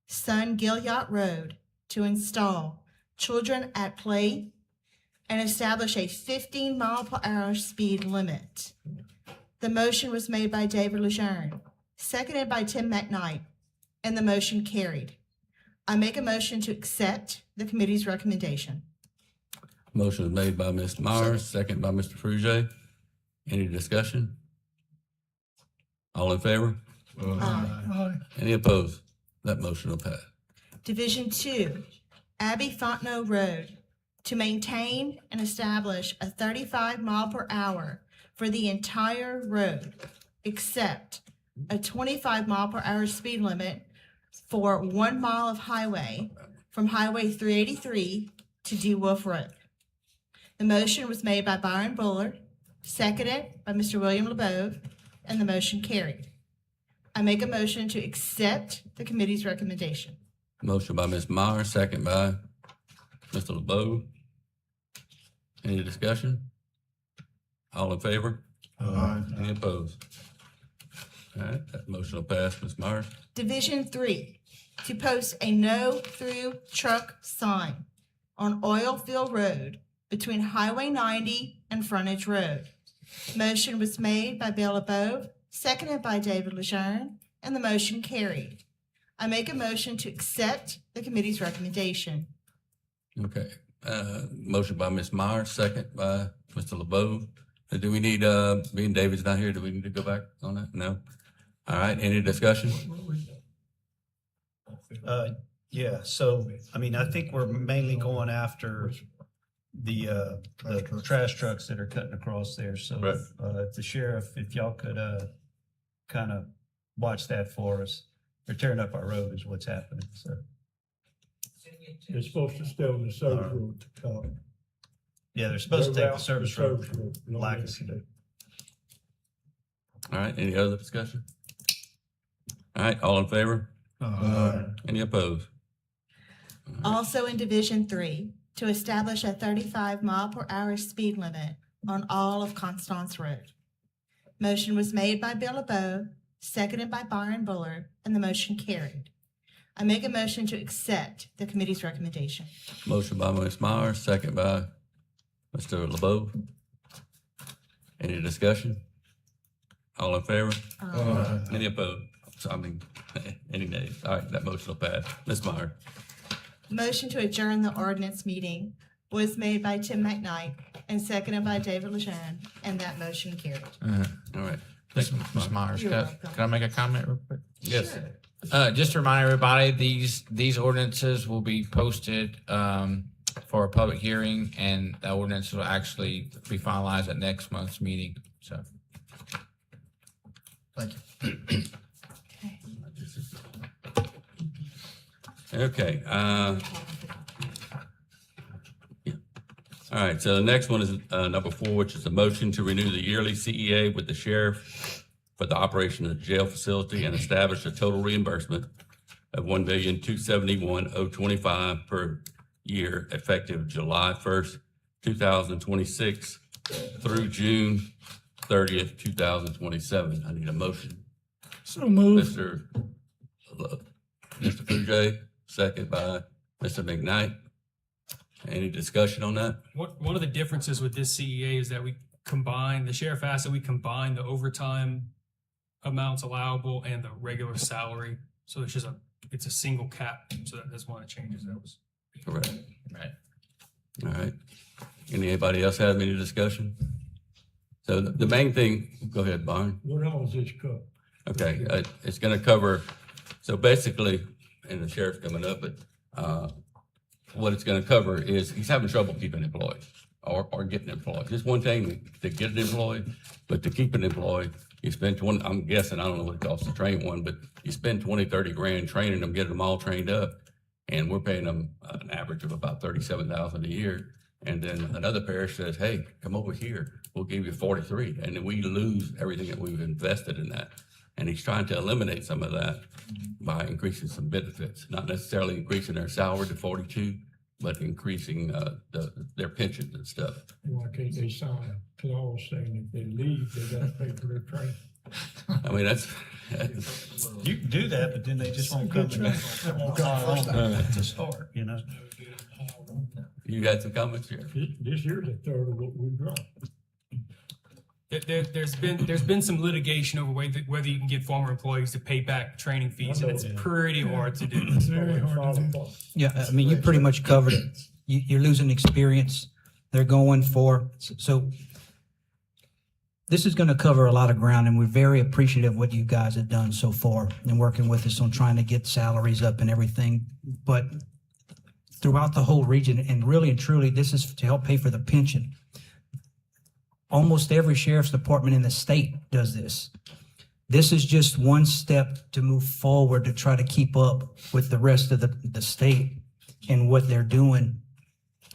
S10: Sun Gilliot Road, to install children at play and establish a 15-mile-per-hour speed limit. The motion was made by David Lejeune, seconded by Tim McKnight, and the motion carried. I make a motion to accept the committee's recommendation.
S2: Motion is made by Ms. Myers, second by Mr. Frugier. Any discussion? All in favor?
S11: Aye.
S2: Any opposed? That motion will pass.
S10: Division 2, Abbey Fontenot Road, to maintain and establish a 35-mile-per-hour for the entire road, except a 25-mile-per-hour speed limit for 1 mile of highway from Highway 383 to D Wolf Road. The motion was made by Byron Bullard, seconded by Mr. William LeBeau, and the motion carried. I make a motion to accept the committee's recommendation.
S2: Motion by Ms. Myers, second by Mr. LeBeau. Any discussion? All in favor? Any opposed? All right, that motion will pass, Ms. Myers.
S10: Division 3, to post a no-through truck sign on Oilfield Road between Highway 90 and Frontage Road. Motion was made by Bill LeBeau, seconded by David Lejeune, and the motion carried. I make a motion to accept the committee's recommendation.
S2: Okay, motion by Ms. Myers, second by Mr. LeBeau. Do we need, being David's not here, do we need to go back on that? No? All right, any discussion?
S5: Yeah, so, I mean, I think we're mainly going after the trash trucks that are cutting across there. So,
S2: Right.
S5: If the sheriff, if y'all could, kind of watch that for us. They're tearing up our road is what's happening, so.
S13: They're supposed to stay on the service road to come.
S5: Yeah, they're supposed to take the service road.
S13: not
S5: Like-
S13: yesterday.
S2: All right, any other discussion? All right, all in favor? Any opposed?
S10: Also in Division 3, to establish a 35-mile-per-hour speed limit on all of Constance Road. Motion was made by Bill LeBeau, seconded by Byron Bullard, and the motion carried. I make a motion to accept the committee's recommendation.
S2: Motion by Ms. Myers, second by Mr. LeBeau. Any discussion? All in favor? Any opposed? Any nays? All right, that motion will pass. Ms. Myers.
S10: Motion to adjourn the ordinance meeting was made by Tim McKnight and seconded by David Lejeune, and that motion carried.
S2: All right.
S12: Ms. Myers,
S10: You're
S12: can
S10: welcome.
S12: I make a comment real quick?
S2: Yes.
S12: Just to remind everybody, these ordinances will be posted for a public hearing, and the ordinance will actually be finalized at next month's meeting, so.
S9: Thank you.
S2: Okay, yeah. All right, so the next one is number 4, which is a motion to renew the yearly CEA with the sheriff for the operation of the jail facility and establish a total reimbursement of $1,271,025 per year effective July 1st, 2026 through June 30th, 2027. I need a motion.
S11: So move.
S2: Mr. Pujay, second by Mr. McKnight. Any discussion on that?
S14: One of the differences with this CEA is that we combine, the sheriff asked that we combine the overtime amounts allowable and the regular salary. So it's a single cap. So that's one of the changes that was.
S2: Correct.
S12: Right.
S2: All right. Anybody else have any discussion? So the main thing, go ahead, Byron.
S13: What all is this cover?
S2: Okay, it's gonna cover, so basically, and the sheriff's coming up, but, what it's gonna cover is he's having trouble keeping employees or getting employees. Just one thing to get an employee, but to keep an employee, you spend I'm guessing, I don't know what it costs to train one, but you spend 20, 30 grand training them, getting them all trained up. And we're paying them an average of about 37,000 a year. And then another parish says, hey, come over here, we'll give you 43. And then we lose everything that we've invested in that. And he's trying to eliminate some of that by increasing some benefits, not necessarily increasing their salary to 42, but increasing their pensions and stuff.
S13: Why can't they sign a clause saying if they leave, they gotta pay for their training?
S2: I mean, that's
S5: You can do that, but then they just won't come to start, you know?
S2: you had some comments here.
S13: This year's a third of what we dropped.
S14: There's been some litigation over whether you can get former employees to pay back training fees, and it's pretty hard to do.
S11: It's very hard to do.
S8: Yeah, I mean, you pretty much covered it. You're losing experience. They're going for, so this is going to cover a lot of ground, and we're very appreciative of what you guys have done so far and working with us on trying to get salaries up and everything. But throughout the whole region, and really and truly, this is to help pay for the pension. Almost every sheriff's department in the state does this. This is just one step to move forward to try to keep up with the rest of the state and what they're doing.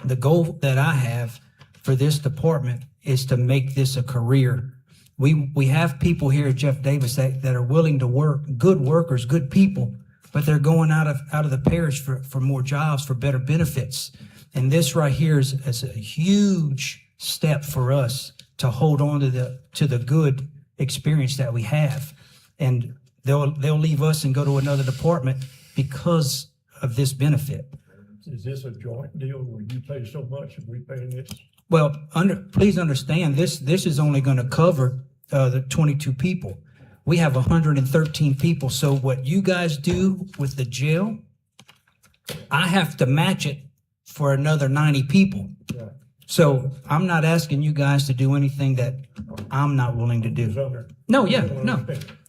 S8: The goal that I have for this department is to make this a career. We have people here at Jeff Davis that are willing to work, good workers, good people, but they're going out of the parish for more jobs, for better benefits. And this right here is a huge step for us to hold on to the good experience that we have. And they'll leave us and go to another department because of this benefit.
S13: Is this a joint deal where you pay so much and we pay this?
S8: Well, please understand, this is only going to cover the 22 people. We have 113 people. So what you guys do with the jail, I have to match it for another 90 people.
S13: Right.
S8: So I'm not asking you guys to do anything that I'm not willing to do. No, yeah, no.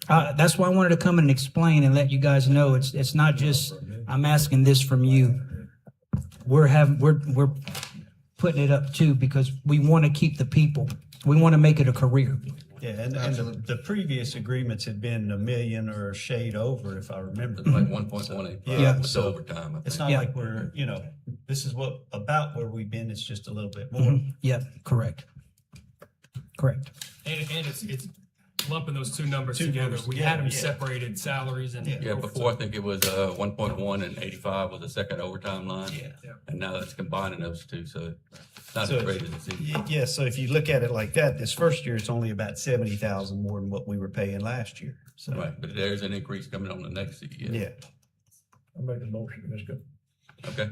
S8: That's why I wanted to come and explain and let you guys know it's not just I'm asking this from you. We're putting it up too because we want to keep the people. We want to make it a career.
S5: Yeah, and the previous agreements had been $1 million or a shade over, if I remember.
S2: It's like 1.18
S5: Yeah,
S2: with the
S5: so
S2: overtime. I
S5: it's
S2: think.
S5: not
S8: Yeah.
S5: like we're, this is about where we've been, it's just a little bit more.
S8: Mhm. Yep, correct. Correct.
S14: And it's just lumping those two numbers
S5: Two
S14: together.
S5: numbers
S14: We had them
S5: together, yeah.
S14: separated, salaries and.
S5: Yeah.
S2: Yeah, before I think it was 1.1 and 85 was the second overtime line.
S5: Yeah.
S2: And now it's combining those two, so it's not
S5: So-
S2: as great as it seems.
S5: Yeah, so if you look at it like that, this first year, it's only about 70,000 more than what we were paying last year. So,
S2: Right, but there's an increase coming on the next year.
S5: yeah.
S13: I make a motion, let's go.
S2: Okay.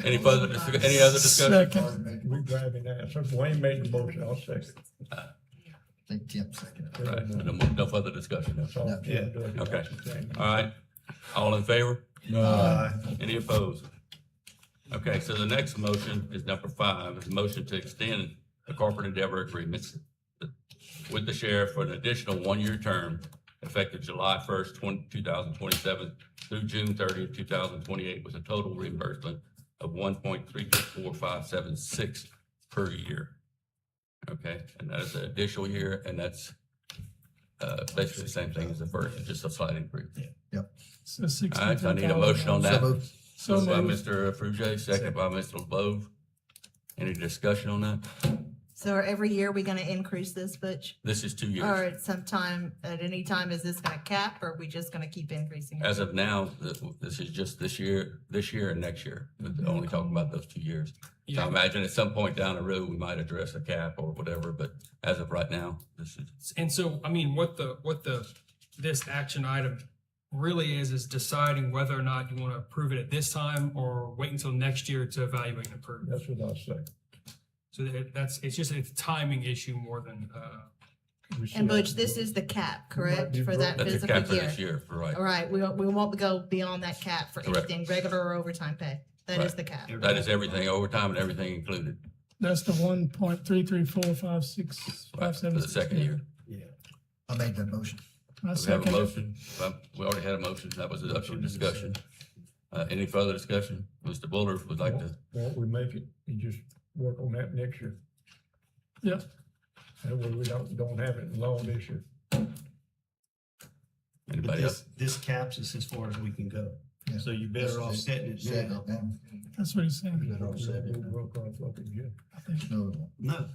S2: Any further, any other discussion?
S11: Second.
S13: We driving that, so Wayne made the motion, I'll second.
S9: I think Tim seconded it.
S2: Right, no further discussion.
S13: That's all
S5: Yeah.
S13: Tim does.
S2: Okay. All right, all in favor? Any opposed? Okay, so the next motion is number 5, is a motion to extend the corporate endeavor agreements with the sheriff for an additional 1-year term effective July 1st, 2027 through June 30th, 2028, with a total reimbursement of 1.34576 per year. Okay, and that is an additional year, and that's basically the same thing as the first, just a slight increase.
S11: So
S2: All right, so I need a motion on
S9: So
S2: that.
S9: moved.
S11: So
S2: Moved by
S11: moved.
S2: Mr. Frugier, second by Mr. LeBeau. Any discussion on that?
S10: So every year we gonna increase this, Butch?
S2: This is 2
S10: Or
S2: years.
S10: at some time, at any time, is this gonna cap, or are we just gonna keep increasing it?
S2: As of now, this is just this year and next year. We're only talking about those 2 years. So I
S14: Yeah.
S2: imagine at some point down the road, we might address a cap or whatever, but as of right now, this is,
S14: And so, I mean, what this action item really is deciding whether or not you want to approve it at this time or wait until next year to evaluate and approve.
S13: That's what I'll say.
S14: So it's just a timing issue more than,
S13: We see
S10: And Butch,
S13: how-
S10: this is the cap, correct, for that
S2: that's a
S10: physical
S2: cap for this
S10: year?
S2: year, for right.
S10: All right, we won't go beyond that cap for
S2: Correct.
S10: anything, regular or overtime pay. That is
S2: Right.
S10: the cap.
S2: That is everything, overtime and everything included,
S11: That's the 1.3345657.
S2: for the second year.
S9: I made that motion.
S11: I
S2: We have a
S11: second it.
S2: motion. We already had a motion. That was up for discussion. Any further discussion? Mr. Buller would like to,
S13: Won't we make it, you just work on that next year?
S11: Yeah.
S13: That way we don't have it long this year.
S5: But
S2: anybody else?
S5: this caps us as far as we can go.
S9: Yeah.
S5: So you're better off setting it
S9: Set
S5: now.
S9: it down.
S11: That's what he's saying.
S13: We'll work on fucking again.
S9: No,
S5: No,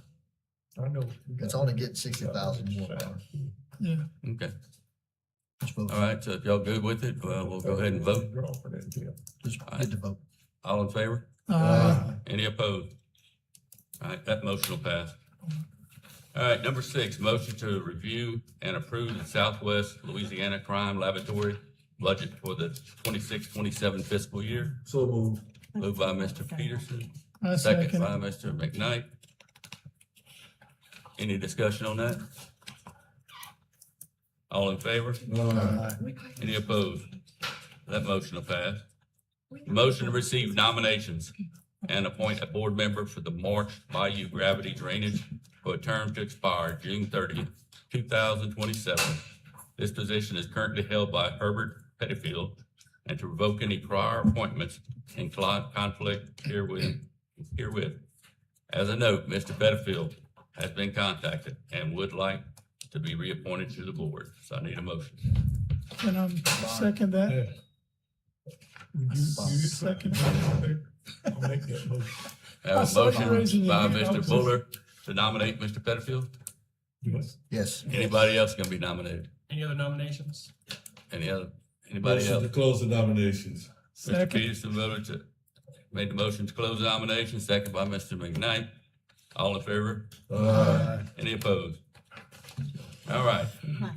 S13: I know.
S9: it's only getting 60,000 more.
S11: Yeah.
S2: Okay.
S9: Just vote.
S2: All right. So if y'all good with it, well, we'll go ahead and vote.
S13: Draw for that, Tim.
S9: Just get the vote.
S2: All in favor? Any opposed? All right, that motion will pass. All right, number 6, motion to review and approve the Southwest Louisiana Crime Laboratory budget for the 26-27 fiscal year.
S13: So moved.
S2: Moved by Mr. Peterson,
S11: I
S2: second
S11: second
S2: by
S11: it.
S2: Mr. McKnight. Any discussion on that? All in favor? Any opposed? That motion will pass. Motion to receive nominations and appoint a board member for the Marsh Bayou Gravity Drainage for a term to expire June 30th, 2027. This position is currently held by Herbert Pettifield, and to revoke any prior appointments in conflict herewith. As a note, Mr. Pettifield has been contacted and would like to be reappointed to the board. So I need a motion.
S11: And I'm second that.
S13: You
S11: Second.
S13: I'll make that motion.
S2: I have
S11: I
S2: a
S11: saw you
S2: motion
S11: raising your
S2: by
S11: hand. I
S2: Mr.
S11: was
S2: Buller to nominate Mr. Pettifield.
S13: Yes.
S9: Yes.
S2: Anybody else gonna be nominated?
S14: any other nominations?
S2: Anybody else?
S1: close the nominations.
S2: Mr.
S11: Second.
S2: Peterson made the motion to close the nomination, second by Mr. McKnight. All in favor? Any opposed? All right,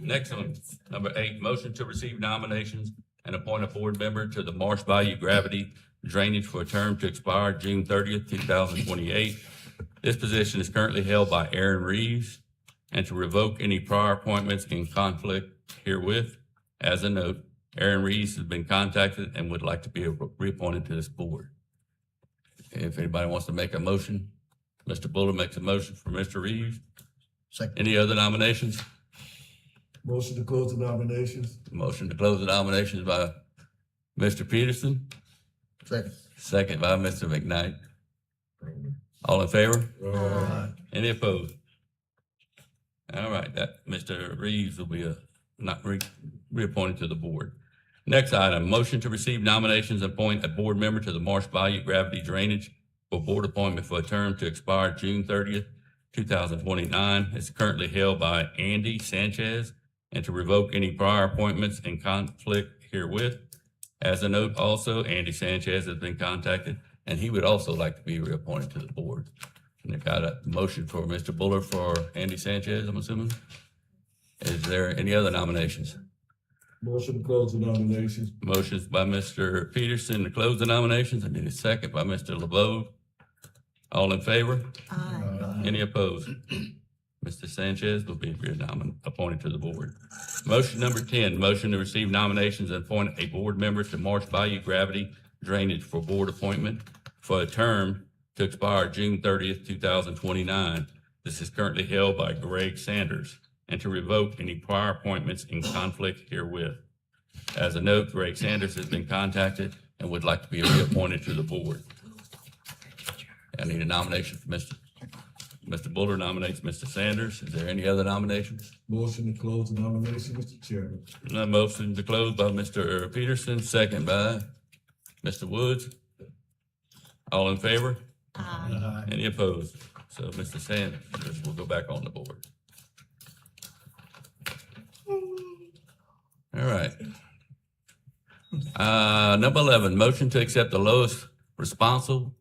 S2: next one, number 8, motion to receive nominations and appoint a board member to the Marsh Bayou Gravity Drainage for a term to expire June 30th, 2028. This position is currently held by Aaron Reeves, and to revoke any prior appointments in conflict herewith. As a note, Aaron Reeves has been contacted and would like to be reappointed to this board. If anybody wants to make a motion, Mr. Buller makes a motion for Mr. Reeves.
S9: Second.
S2: Any other nominations?
S1: Motion to close the nominations.
S2: Motion to close the nominations by Mr. Peterson,
S9: Second.
S2: second by Mr. McKnight. All in favor? Any opposed? All right, that Mr. Reeves will be reappointed to the board. Next item, motion to receive nominations and appoint a board member to the Marsh Bayou Gravity Drainage for board appointment for a term to expire June 30th, 2029. It's currently held by Andy Sanchez, and to revoke any prior appointments in conflict herewith. As a note also, Andy Sanchez has been contacted, and he would also like to be reappointed to the board. And they've got a motion for Mr. Buller for Andy Sanchez, I'm assuming. Is there any other nominations?
S13: Motion to close the nominations.
S2: Motion's by Mr. Peterson to close the nominations. I need a second by Mr. LeBeau. All in favor? Any opposed? Mr. Sanchez will be appointed to the board. Motion number 10, motion to receive nominations and appoint a board member to Marsh Bayou Gravity Drainage for board appointment for a term to expire June 30th, 2029. This is currently held by Greg Sanders, and to revoke any prior appointments in conflict herewith. As a note, Greg Sanders has been contacted and would like to be reappointed to the board. I need a nomination for Mr. Buller nominates Mr. Sanders. Is there any other nominations?
S13: Motion to close the nomination, Mr. Chairman.
S2: A motion to close by Mr. Peterson, second by Mr. Woods. All in favor? Any opposed? So Mr. Sanders will go back on the board. All right. Number 11, motion to accept the lowest responsible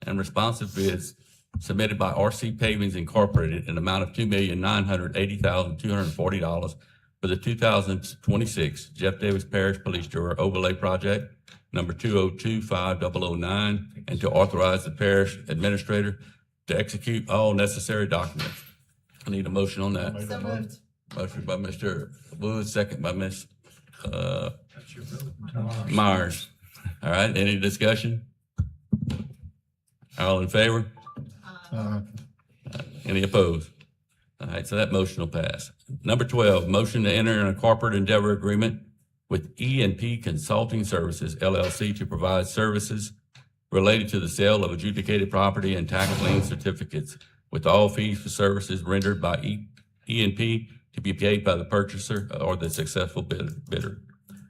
S2: and responsive bids submitted by RC Pavings Incorporated in the amount of $2,980,240 for the 2026 Jeff Davis Parish Police Jury Overlay Project, number 2025009, and to authorize the parish administrator to execute all necessary documents. I need a motion on that.
S10: So moved.
S2: Motion by Mr. Woods, second by Ms. Myers. All right, any discussion? All in favor? Any opposed? All right, so that motion will pass. Number 12, motion to enter in a corporate endeavor agreement with E&P Consulting Services LLC to provide services related to the sale of adjudicated property and tax lien certificates, with all fees for services rendered by E&P to be paid by the purchaser or the successful bidder.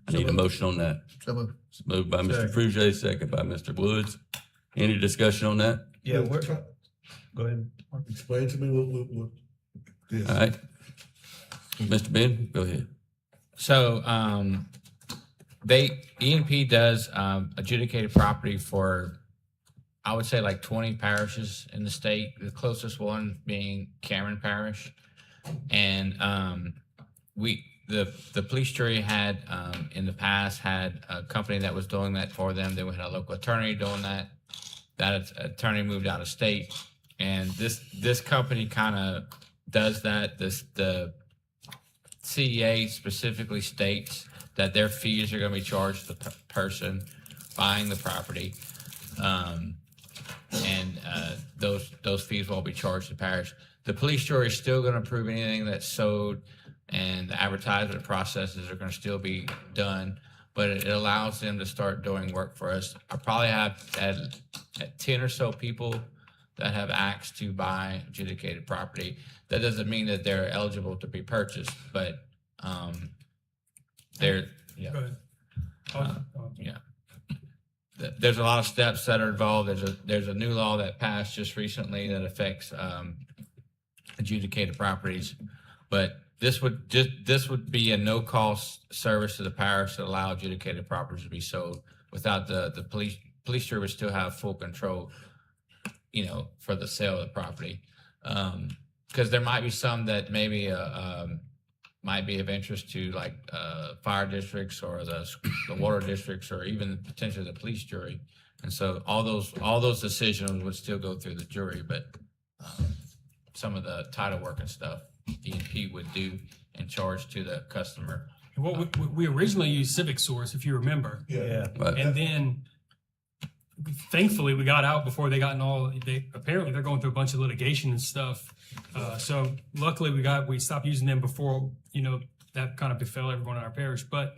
S2: I need a motion on that.
S9: So moved.
S2: Moved by Mr. Frugier, second by Mr. Woods. Any discussion on that?
S5: Yeah, go ahead.
S13: Explain to me what this.
S2: All right. Mr. Ben, go ahead.
S12: So, E&P does, adjudicated property for, I would say like 20 parishes in the state, the closest one being Cameron Parish. And, the police jury had, in the past had a company that was doing that for them. Then we had a local attorney doing that. That attorney moved out of state. And this company kind of does that. The CEA specifically states that their fees are going to be charged to the person buying the property. Those fees won't be charged to the parish. The police jury is still going to approve anything that's sold, and the advertisement processes are going to still be done, but it allows them to start doing work for us. I probably have at 10 or so people that have asked to buy adjudicated property. That doesn't mean that they're eligible to be purchased, but they're, yeah.
S14: Go ahead.
S12: Yeah. There's a lot of steps that are involved. There's a new law that passed just recently that affects adjudicated properties, but this would be a no-cost service to the parish to allow adjudicated properties to be sold without the police jury would still have full control, for the sale of the property. Because there might be some that maybe might be of interest to like fire districts or the water districts or even potentially the police jury. And so all those decisions would still go through the jury, but some of the title work and stuff E&P would do and charge to the customer.
S14: Well, we originally used Civic Source, if you remember.
S5: Yeah.
S14: And then thankfully we got out before they got apparently they're going through a bunch of litigation and stuff. So luckily we stopped using them before, that kind of befell everyone in our parish. But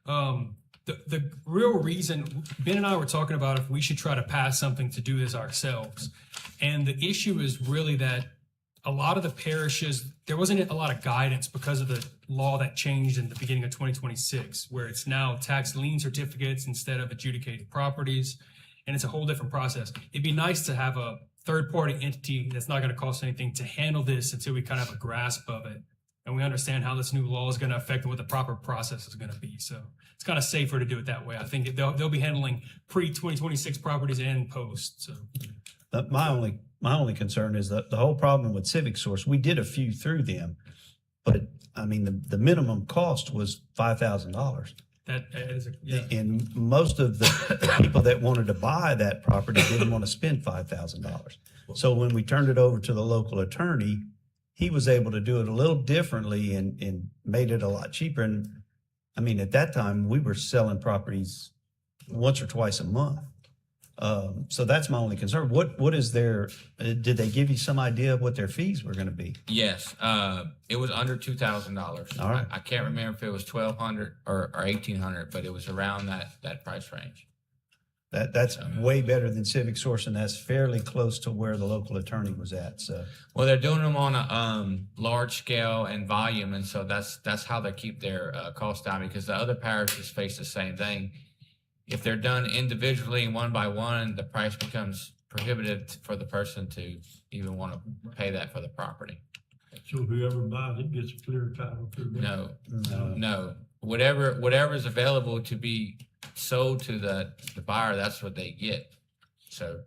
S14: the real reason, Ben and I were talking about if we should try to pass something to do this ourselves. And the issue is really that a lot of the parishes, there wasn't a lot of guidance because of the law that changed in the beginning of 2026, where it's now tax lien certificates instead of adjudicated properties. And it's a whole different process. It'd be nice to have a third-party entity that's not gonna cost anything to handle this until we kind of have a grasp of it. And we understand how this new law is gonna affect and what the proper process is gonna be. So it's kind of safer to do it that way. I think they'll be handling pre-2026 properties and post, so.
S5: My only concern is that the whole problem with Civic Source, we did a few through them, but I mean, the minimum cost was $5,000.
S14: That is, yeah.
S5: And most of the people that wanted to buy that property didn't want to spend $5,000. So when we turned it over to the local attorney, he was able to do it a little differently and made it a lot cheaper. And I mean, at that time, we were selling properties once or twice a month. So that's my only concern. What is their, did they give you some idea of what their fees were going to be?
S12: Yes, it was under $2,000.
S5: All right.
S12: I can't remember if it was 1,200 or 1,800, but it was around that price range.
S5: That's way better than Civic Source, and that's fairly close to where the local attorney was at, so.
S12: Well, they're doing them on a large scale and volume, and so that's how they keep their costs down, because the other parishes face the same thing. If they're done individually, one by one, the price becomes prohibitive for the person to even want to pay that for the property.
S13: So whoever buys it gets a clear title to it.
S12: No. Whatever is available to be sold to the buyer, that's what they get. So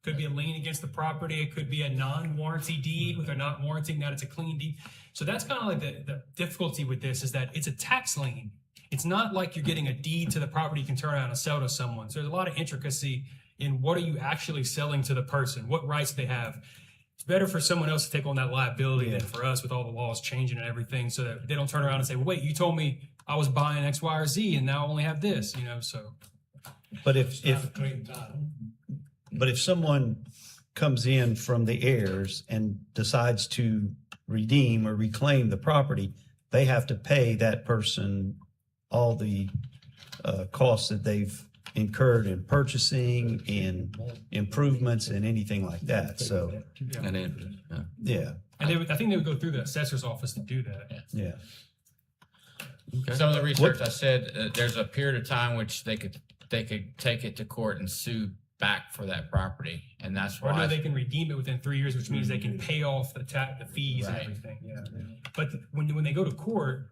S14: Could be a lien against the property. It could be a non-warranty deed where they're not warranting that it's a clean deed. So that's kind of like the difficulty with this is that it's a tax lien. It's not like you're getting a deed to the property you can turn around and sell to someone. So there's a lot of intricacy in what are you actually selling to the person, what rights they have. It's better for someone else to take on that liability than for us with all the laws changing and everything, so that they don't turn around and say, well, wait, you told me I was buying X, Y, or Z, and now I only have this, so.
S5: But if someone comes in from the heirs and decides to redeem or reclaim the property, they have to pay that person all the costs that they've incurred in purchasing, in improvements, and anything like that. So,
S2: And then,
S5: yeah,
S14: And I think they would go through the assessor's office to do that.
S5: yeah.
S12: some of the research I said, there's a period of time which they could take it to court and sue back for that property, and that's
S14: Or
S12: why.
S14: they can redeem it within 3 years, which means they can pay off the fees and
S12: Right.
S14: everything, But when they go to court,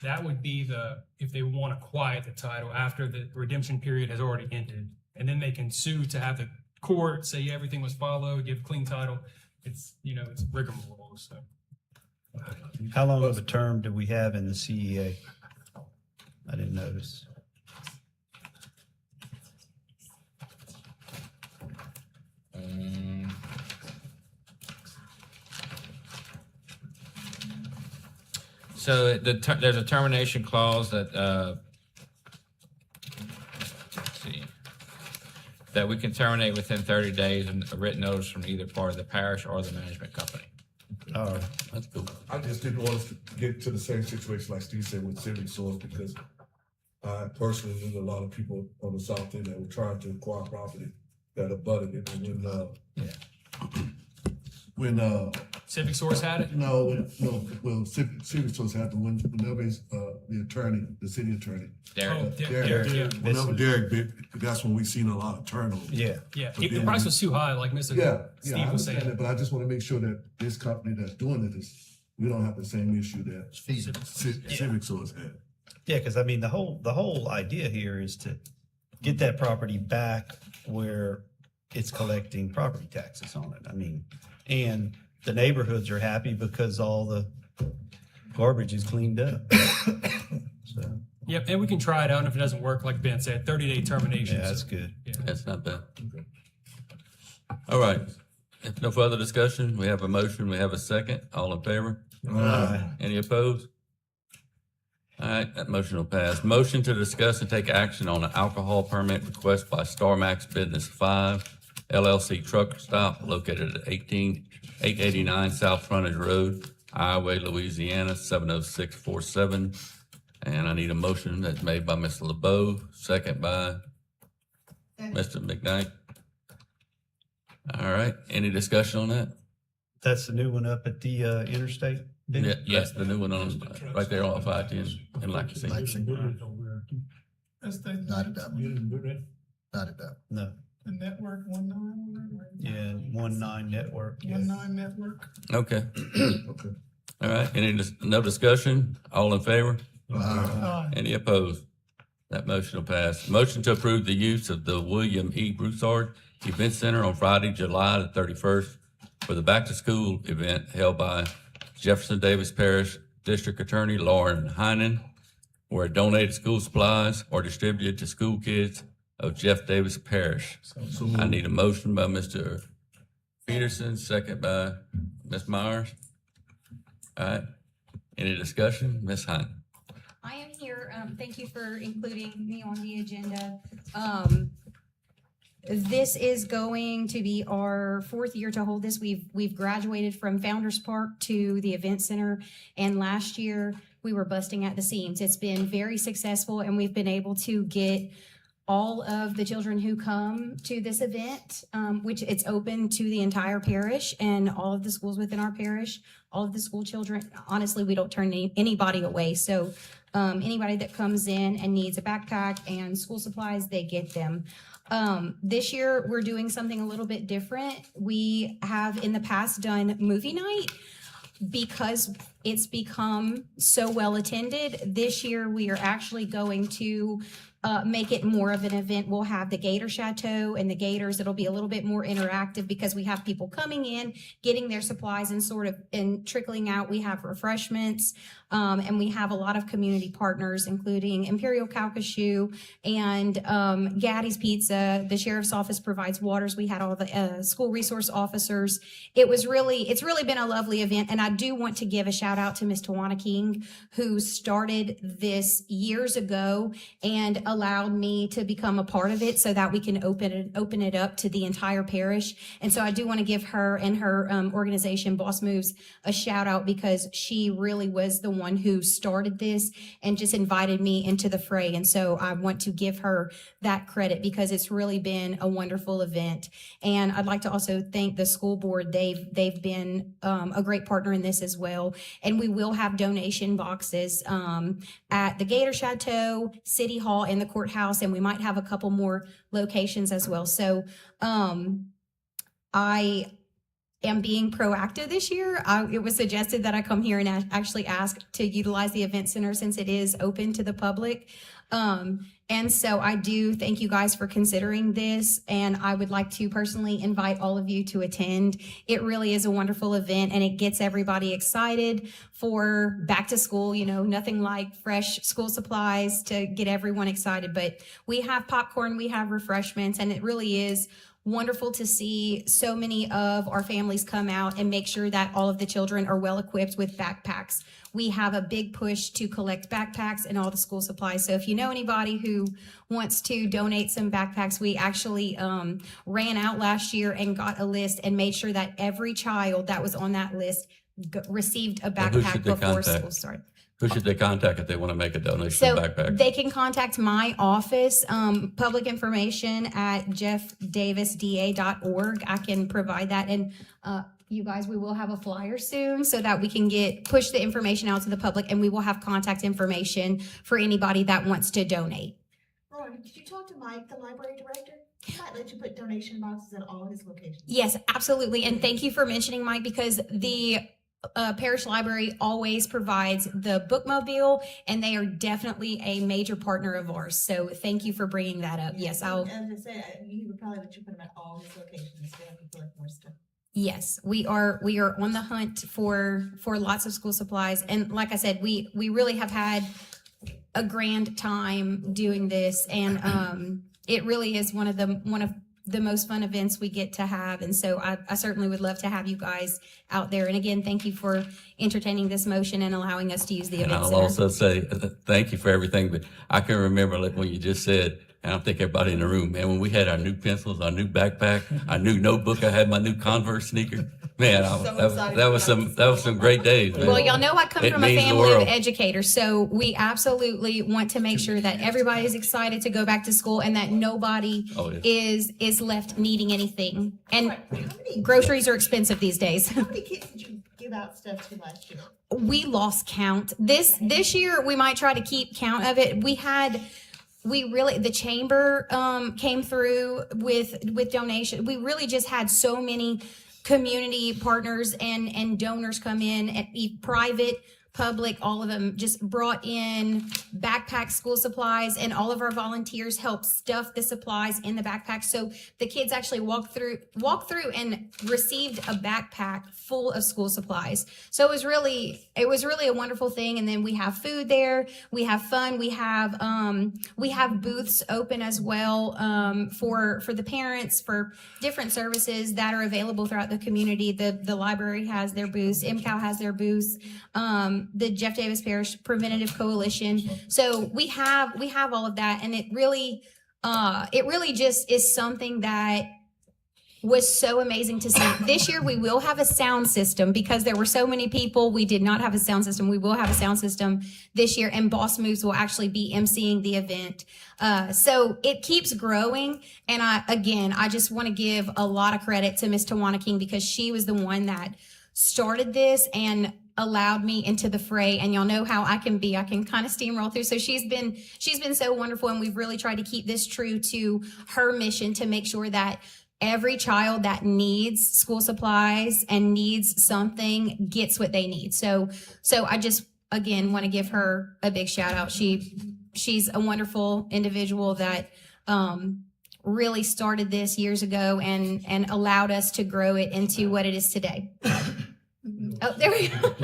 S14: that would be if they want to quiet the title after the redemption period has already ended. And then they can sue to have the court say everything was followed, give clean title. It's, it's rigmarole, so.
S5: How long of a term do we have in the CEA? I didn't notice.
S12: So there's a termination clause that, let's see, that we can terminate within 30 days and a written notice from either part of the parish or the management company.
S5: Oh,
S2: that's cool.
S1: I just didn't want us to get to the same situation like Steve said with Civic Source, because I personally knew a lot of people on the south end that were trying to acquire property that abutted it. And when
S14: Civic Source had it?
S1: well, Civic Source had whenever the city attorney.
S12: Derek.
S14: Derek.
S1: Whenever Derek bid, that's when we seen a lot of turnover.
S5: yeah.
S14: Yeah,
S1: But
S14: the
S1: then-
S14: price was too high, like Mr.
S1: Yeah, I
S14: Steve was
S1: understand
S14: saying.
S1: that, but I just want to make sure that this company that's doing it we don't have the same issue that
S9: It's feasible.
S1: Civic Source had.
S5: Yeah, because I mean, the whole idea here is to get that property back where it's collecting property taxes on it. I mean, and the neighborhoods are happy because all the garbage is cleaned up. So,
S14: Yep, and we can try it out, and if it doesn't work, like Ben said, 30-day termination.
S5: yeah, that's
S14: So,
S5: good.
S2: That's not bad. All right. If no further discussion, we have a motion, we have a second. All in favor? Any opposed? All right, that motion will pass. Motion to discuss and take action on an alcohol permit request by Star Max Business 5 LLC Truck Stop located at 889 South Frontage Road, Iowa, Louisiana, 70647. And I need a motion that's made by Mr. LeBeau, second by Mr. McKnight. All right, any discussion on that?
S5: That's the new one up at the interstate?
S2: Yeah, that's the new one on, right there on 510 in Lancashire.
S11: That's the,
S9: Not at that one.
S13: You didn't do that?
S9: Not at that.
S5: No.
S11: The network 19,
S5: Yeah, 1-9 network. yeah.
S11: 19 network.
S2: Okay. All right, no discussion? All in favor?
S11: Aye.
S2: Any opposed? That motion will pass. Motion to approve the use of the William E. Broussard Event Center on Friday, July the 31st for the back-to-school event held by Jefferson Davis Parish District Attorney Lauren Heinen, where donated school supplies are distributed to school kids of Jeff Davis Parish. I need a motion by Mr. Peterson, second by Ms. Myers. All right, any discussion? Ms. Heinen?
S15: I am here, thank you for including me on the agenda. This is going to be our fourth year to hold this. We've graduated from Founders Park to the Event Center, and last year we were busting at the seams. It's been very successful, and we've been able to get all of the children who come to this event, which it's open to the entire parish and all of the schools within our parish, all of the school children. Honestly, we don't turn anybody away. So anybody that comes in and needs a backpack and school supplies, they get them. This year, we're doing something a little bit different. We have in the past done movie night. Because it's become so well attended, this year we are actually going to make it more of an event. We'll have the Gator Chateau and the Gators. It'll be a little bit more interactive because we have people coming in, getting their supplies and trickling out. We have refreshments, and we have a lot of community partners, including Imperial Calcasieu and Gaddy's Pizza. The sheriff's office provides waters. We had all the school resource officers. It's really been a lovely event, and I do want to give a shout out to Miss Tawana King, who started this years ago and allowed me to become a part of it so that we can open it up to the entire parish. And so I do want to give her and her organization, Boss Moves, a shout out because she really was the one who started this and just invited me into the fray. And so I want to give her that credit because it's really been a wonderful event. And I'd like to also thank the school board. They've been a great partner in this as well. And we will have donation boxes at the Gator Chateau, City Hall, and the courthouse, and we might have a couple more locations as well. So I am being proactive this year. It was suggested that I come here and actually ask to utilize the event center since it is open to the public. And so I do thank you guys for considering this, and I would like to personally invite all of you to attend. It really is a wonderful event, and it gets everybody excited for back to school. You know, nothing like fresh school supplies to get everyone excited, but we have popcorn, we have refreshments, and it really is wonderful to see so many of our families come out and make sure that all of the children are well equipped with backpacks. We have a big push to collect backpacks and all the school supplies. So if you know anybody who wants to donate some backpacks, we actually ran out last year and got a list and made sure that every child that was on that list received a
S2: Who
S15: backpack
S2: should they
S15: before
S2: contact?
S15: school started.
S2: Who should they contact if they want to make a donation
S15: So
S2: of backpacks?
S15: they can contact my office, public information at jeffdavisda.org. I can provide that. And you guys, we will have a flyer soon so that we can push the information out to the public, and we will have contact information for anybody that wants to donate.
S10: Roy, did you talk to Mike, the library director? He might let you put donation boxes at all his locations.
S15: Yes, absolutely. And thank you for mentioning Mike, because the parish library always provides the bookmobile, and they are definitely a major partner of ours. So thank you for bringing that up. Yes,
S10: As I said, he would probably let you put them at all his locations instead of collect more stuff.
S15: Yes, we are on the hunt for lots of school supplies. And like I said, we really have had a grand time doing this, and it really is one of the most fun events we get to have. And so I certainly would love to have you guys out there. And again, thank you for entertaining this motion and allowing us to use the
S2: And
S15: event
S2: I'll
S15: center.
S2: also say, thank you for everything, but I can remember like when you just said, and I think everybody in the room, man, when we had our new pencils, our new backpack, our new notebook, I had my new Converse sneaker. Man, that was some great days, man.
S15: Well, y'all know I come
S2: It
S15: from a
S2: means the
S15: family of
S2: world.
S15: educators, so we absolutely want to make sure that everybody is excited to go back to school and that nobody
S2: Oh, yeah.
S15: is left needing anything. And
S10: How many
S15: groceries are expensive these days.
S10: How many kids did you give out stuff to last year?
S15: We lost count. This year we might try to keep count of it. We had the chamber came through with donation. We really just had so many community partners and donors come in, and private, public, all of them just brought in backpack school supplies, and all of our volunteers helped stuff the supplies in the backpack. So the kids actually walked through and received a backpack full of school supplies. So it was really a wonderful thing. And then we have food there. We have fun. We have booths open as well for the parents, for different services that are available throughout the community. The library has their booths. MCAL has their booths. The Jeff Davis Parish Preventative Coalition. So we have all of that, and it really just is something that was so amazing to see. This year we will have a sound system because there were so many people. We did not have a sound system. We will have a sound system this year, and Boss Moves will actually be emceeing the event. So it keeps growing. And I just want to give a lot of credit to Miss Tawana King because she was the one that started this and allowed me into the fray. And y'all know how I can be. I can kind of steamroll through. So she's been so wonderful, and we've really tried to keep this true to her mission to make sure that every child that needs school supplies and needs something gets what they need. So I just, again, want to give her a big shout out. She's a wonderful individual that really started this years ago and allowed us to grow it into what it is today. Oh, there we go.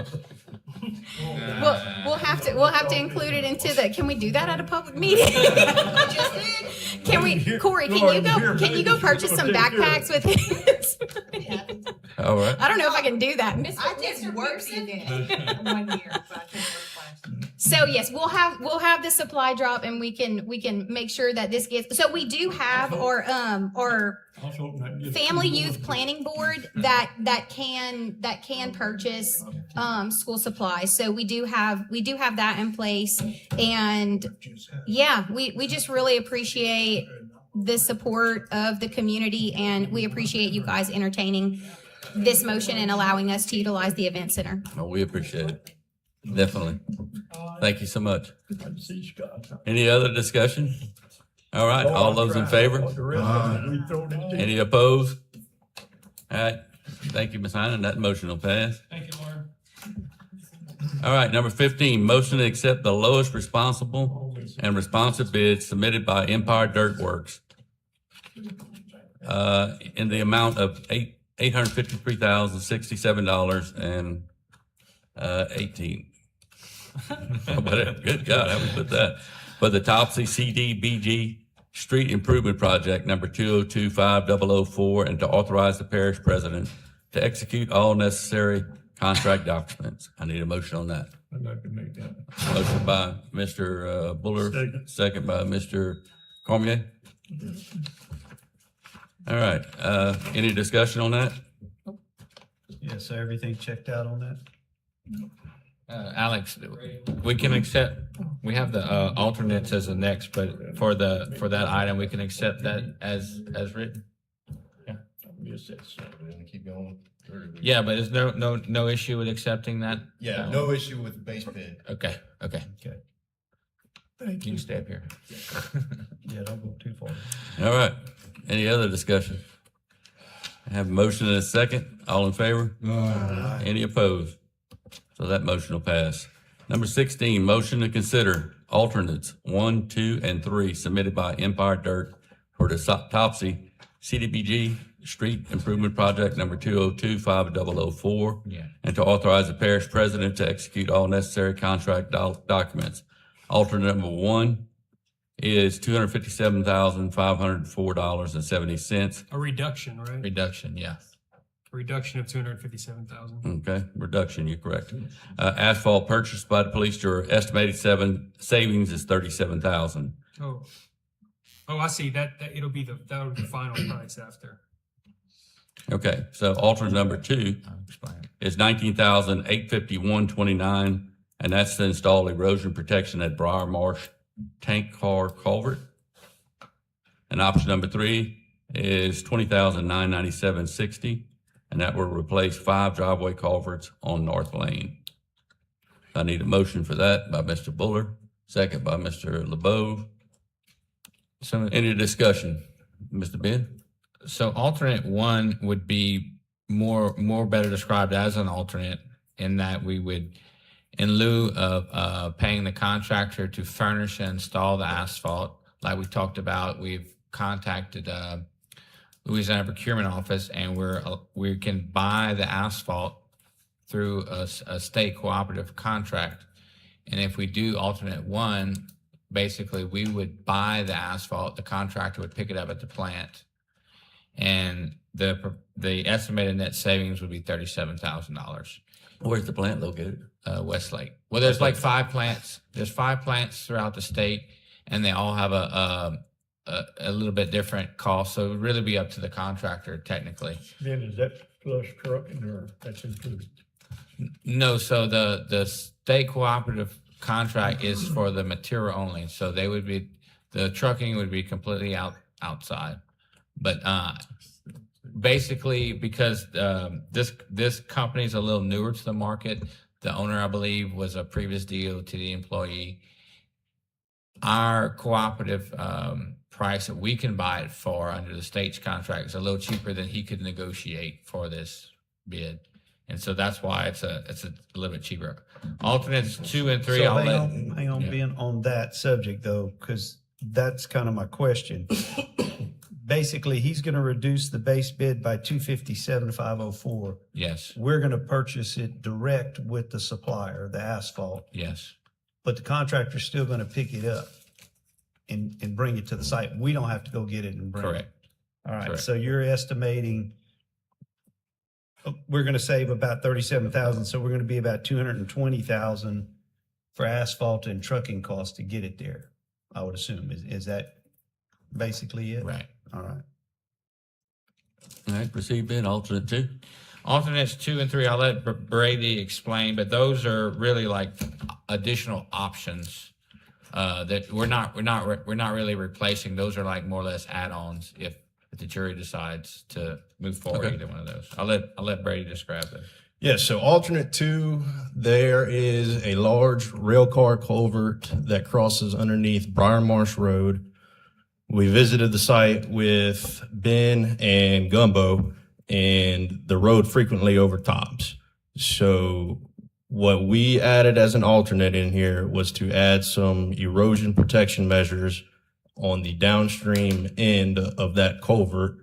S15: We'll have to include it into the. Can we do that at a public meeting? Just did. Can we, Corey? Can you go purchase some backpacks with his?
S2: All right.
S15: I don't know if I can do that.
S10: I did worse than that 1 year, but I couldn't work last.
S15: So yes, we'll have the supply drop, and we can make sure that this gets. So we do have our family youth planning board that can purchase school supplies. So we do have that in place, and yeah, we just really appreciate the support of the community, and we appreciate you guys entertaining this motion and allowing us to utilize the event center.
S2: Oh, we appreciate it. Definitely. Thank you so much. Any other discussion? All right, all those in favor? Any opposed? All right, thank you, Ms. Heinen. That motion will pass.
S14: Thank you, Lauren.
S2: All right, number 15, motion to accept the lowest responsible and responsive bid submitted by Empire Dirt Works in the amount of $853,067.18. Good God, how we put that? For the Topsy CDBG Street Improvement Project number 2025004, and to authorize the parish president to execute all necessary contract documents. I need a motion on that.
S13: I'd like to make that.
S2: Motion by Mr. Buller, second by Mr. Cormier. All right, any discussion on that?
S5: Yeah, so everything checked out on that?
S12: Alex, we can accept, we have the alternates as the next, but for that item, we can accept that as written.
S1: Keep going.
S12: Yeah, but there's no issue with accepting that?
S1: Yeah, no issue with base bid.
S12: Okay.
S11: Thank
S12: You
S11: you.
S12: can stay up here.
S5: Yeah, don't go too far.
S2: All right, any other discussion? I have a motion and a second. All in favor? Any opposed? So that motion will pass. Number 16, motion to consider alternates 1, 2, and 3 submitted by Empire Dirt for the Topsy CDBG Street Improvement Project number 2025004.
S12: Yeah.
S2: And to authorize the parish president to execute all necessary contract documents. Alternate number 1 is $257,504.70.
S14: A reduction, right?
S12: Reduction, yeah.
S14: A reduction of 257,000.
S2: Okay, reduction, you're correct. Asphalt purchased by the police, your estimated savings is 37,000.
S14: Oh, I see. That it'll be that'll be the final price after.
S2: Okay, so alternate number 2 is 19,851.29, and that's to install erosion protection at Briar Marsh Tank Car Culvert. And option number 3 is 20,997.60, and that will replace 5 driveway culverts on North Lane. I need a motion for that by Mr. Buller, second by Mr. LeBeau.
S12: So,
S2: Any discussion? Mr. Ben?
S12: so alternate one would be more better described as an alternate in that we would, in lieu of paying the contractor to furnish and install the asphalt, like we talked about, we've contacted Louisiana Procurement Office, and we can buy the asphalt through a state cooperative contract. And if we do alternate one, basically we would buy the asphalt, the contractor would pick it up at the plant, and the estimated net savings would be $37,000.
S2: Where's the plant located?
S12: Westlake. Well, there's like 5 plants. There's 5 plants throughout the state, and they all have a little bit different cost. So it would really be up to the contractor technically.
S13: Then is that plus trucking or that's included?
S12: No, so the state cooperative contract is for the material only. So the trucking would be completely outside. But basically, because this company is a little newer to the market, the owner, I believe, was a previous DOT employee. Our cooperative price that we can buy it for under the state's contract is a little cheaper than he could negotiate for this bid. And so that's why it's a little bit cheaper. Alternates 2 and 3,
S5: So
S12: I'll
S5: hang on,
S12: yeah.
S5: Ben, on that subject though, because that's kind of my question. Basically, he's going to reduce the base bid by $257,504.
S12: Yes,
S5: We're going to purchase it direct with the supplier, the asphalt,
S12: yes,
S5: but the contractor's still going to pick it up and bring it to the site. We don't have to go get it and bring it.
S12: correct.
S5: All right,
S12: Correct.
S5: so you're estimating we're going to save about 37,000, so we're going to be about 220,000 for asphalt and trucking costs to get it there. I would assume is that basically it?
S12: Right.
S5: All right.
S2: All right, proceed, Ben. Alternate 2.
S12: Alternates 2 and 3, I'll let Brady explain, but those are really like additional options that we're not really replacing. Those are like more or less add-ons if the jury decides to move forward
S2: Okay.
S12: either one of those. I'll let Brady describe them.
S1: Yeah, so alternate 2, there is a large rail car culvert that crosses underneath Briar Marsh Road. We visited the site with Ben and Gumbo, and the road frequently overtops. So what we added as an alternate in here was to add some erosion protection measures on the downstream end of that culvert.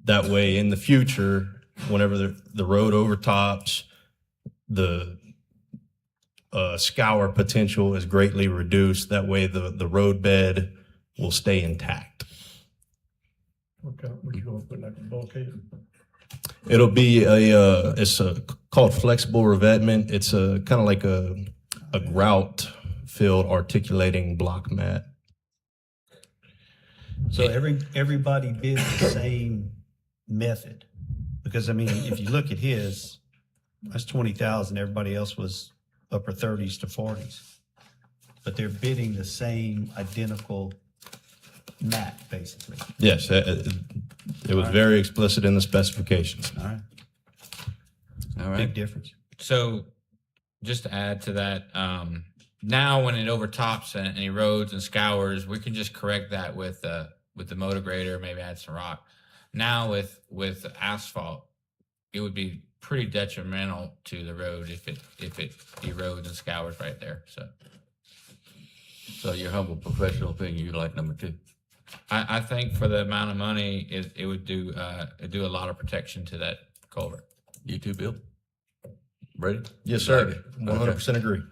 S1: That way, in the future, whenever the road overtops, the scour potential is greatly reduced. That way, the road bed will stay intact.
S13: What you gonna put like a bulkhead?
S1: It'll be it's called flexible revetment. It's a kind of like a grout filled articulating block mat.
S5: So everybody bids the same method, because I mean, if you look at his, that's 20,000. Everybody else was upper 30s to 40s, but they're bidding the same identical mat, basically.
S1: Yes, it was very explicit in the specifications.
S5: All right,
S2: All right.
S5: big difference.
S12: So just to add to that, now when it overtops and erodes and scours, we can just correct that with the motor grader, maybe add some rock. Now with asphalt, it would be pretty detrimental to the road if it erodes and scours right there.
S2: So your humble professional opinion, you like number 2.
S12: I think for the amount of money, it would do a lot of protection to that culvert.
S2: You too, Bill? Brady?
S1: Yes, sir. 100% agree.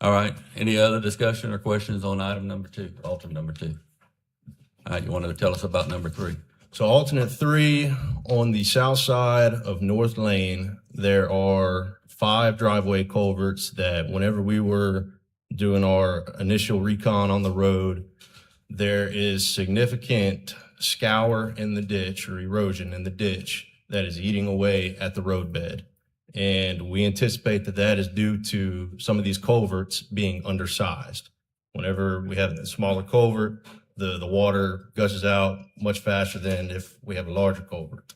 S2: All right. Any other discussion or questions on item number 2, alternate number 2? All right, you want to tell us about number 3?
S1: So alternate 3, on the south side of North Lane, there are 5 driveway culverts that whenever we were doing our initial recon on the road, there is significant scour in the ditch or erosion in the ditch that is eating away at the roadbed. And we anticipate that is due to some of these culverts being undersized. Whenever we have a smaller culvert, the water gushes out much faster than if we have a larger culvert.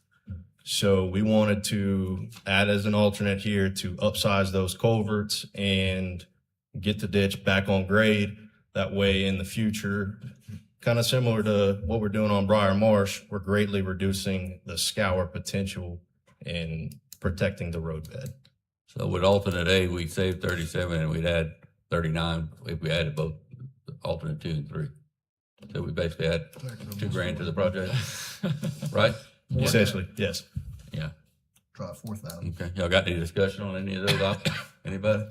S1: So we wanted to add as an alternate here to upsize those culverts and get the ditch back on grade. That way in the future,
S16: kind of similar to what we're doing on Briar Marsh, we're greatly reducing the scour potential and protecting the roadbed.
S2: So with alternate A, we'd save 37 and we'd add 39 if we added both alternate 2 and 3. So we basically add $2,000 to the project, right?
S16: Essentially, yes.
S2: Yeah.
S9: Try 4,000.
S2: Okay. Y'all got any discussion on any of those options? Anybody?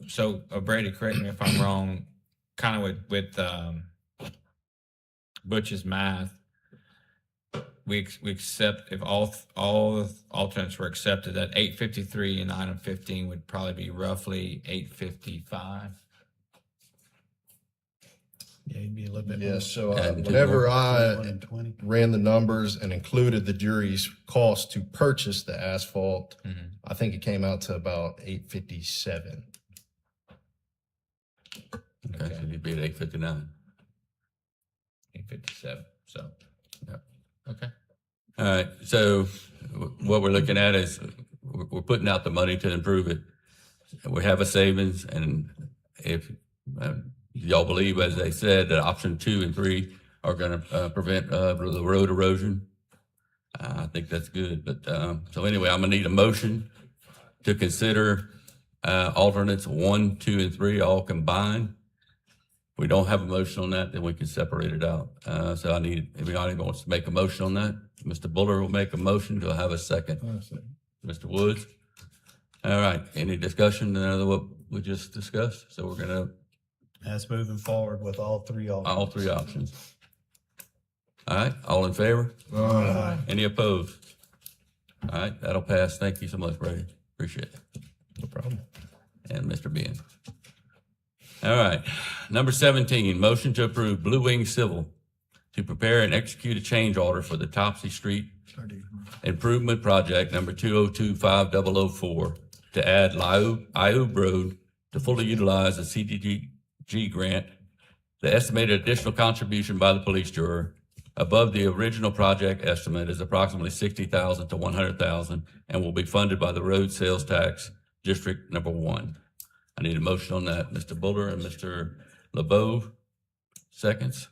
S12: So, Brady, correct me if I'm wrong, kind of with Butch's math, we accept, if all the alternates were accepted, that 853 and item 15 would probably be roughly 855.
S5: Yeah, you'd be a little bit.
S16: Yes, so
S2: And two
S16: whenever
S2: more.
S16: I
S5: 120.
S16: ran the numbers and included the jury's cost to purchase the asphalt, I think it came out to about 857.
S2: Okay, so you'd be at 859.
S12: 857, so,
S2: Yep.
S12: okay.
S2: All right, so what we're looking at is we're putting out the money to improve it. We have a savings, and if y'all believe, as they said, that option 2 and 3 are going to prevent the road erosion, I think that's good. But so anyway, I'm going to need a motion to consider alternates 1, 2, and 3 all combined. If we don't have a motion on that, then we can separate it out. So I need, if anybody wants to make a motion on that, Mr. Buller will make a motion. Do I have a second? Mr. Woods? All right, any discussion on what we just discussed? So we're gonna,
S5: That's moving forward with all three alternates.
S2: all 3 options. All right, all in favor? Any opposed? All right, that'll pass. Thank you so much, Brady. Appreciate it.
S16: No problem.
S2: And Mr. Ben. All right, number 17, motion to approve Blue Wing Civil to prepare and execute a change order for the Topsy Street Improvement Project number 2025004 to add Ioub Road to fully utilize the CDBG grant. The estimated additional contribution by the police juror above the original project estimate is approximately $60,000 to $100,000 and will be funded by the road sales tax district number 1. I need a motion on that. Mr. Buller and Mr. LeBeau, seconds.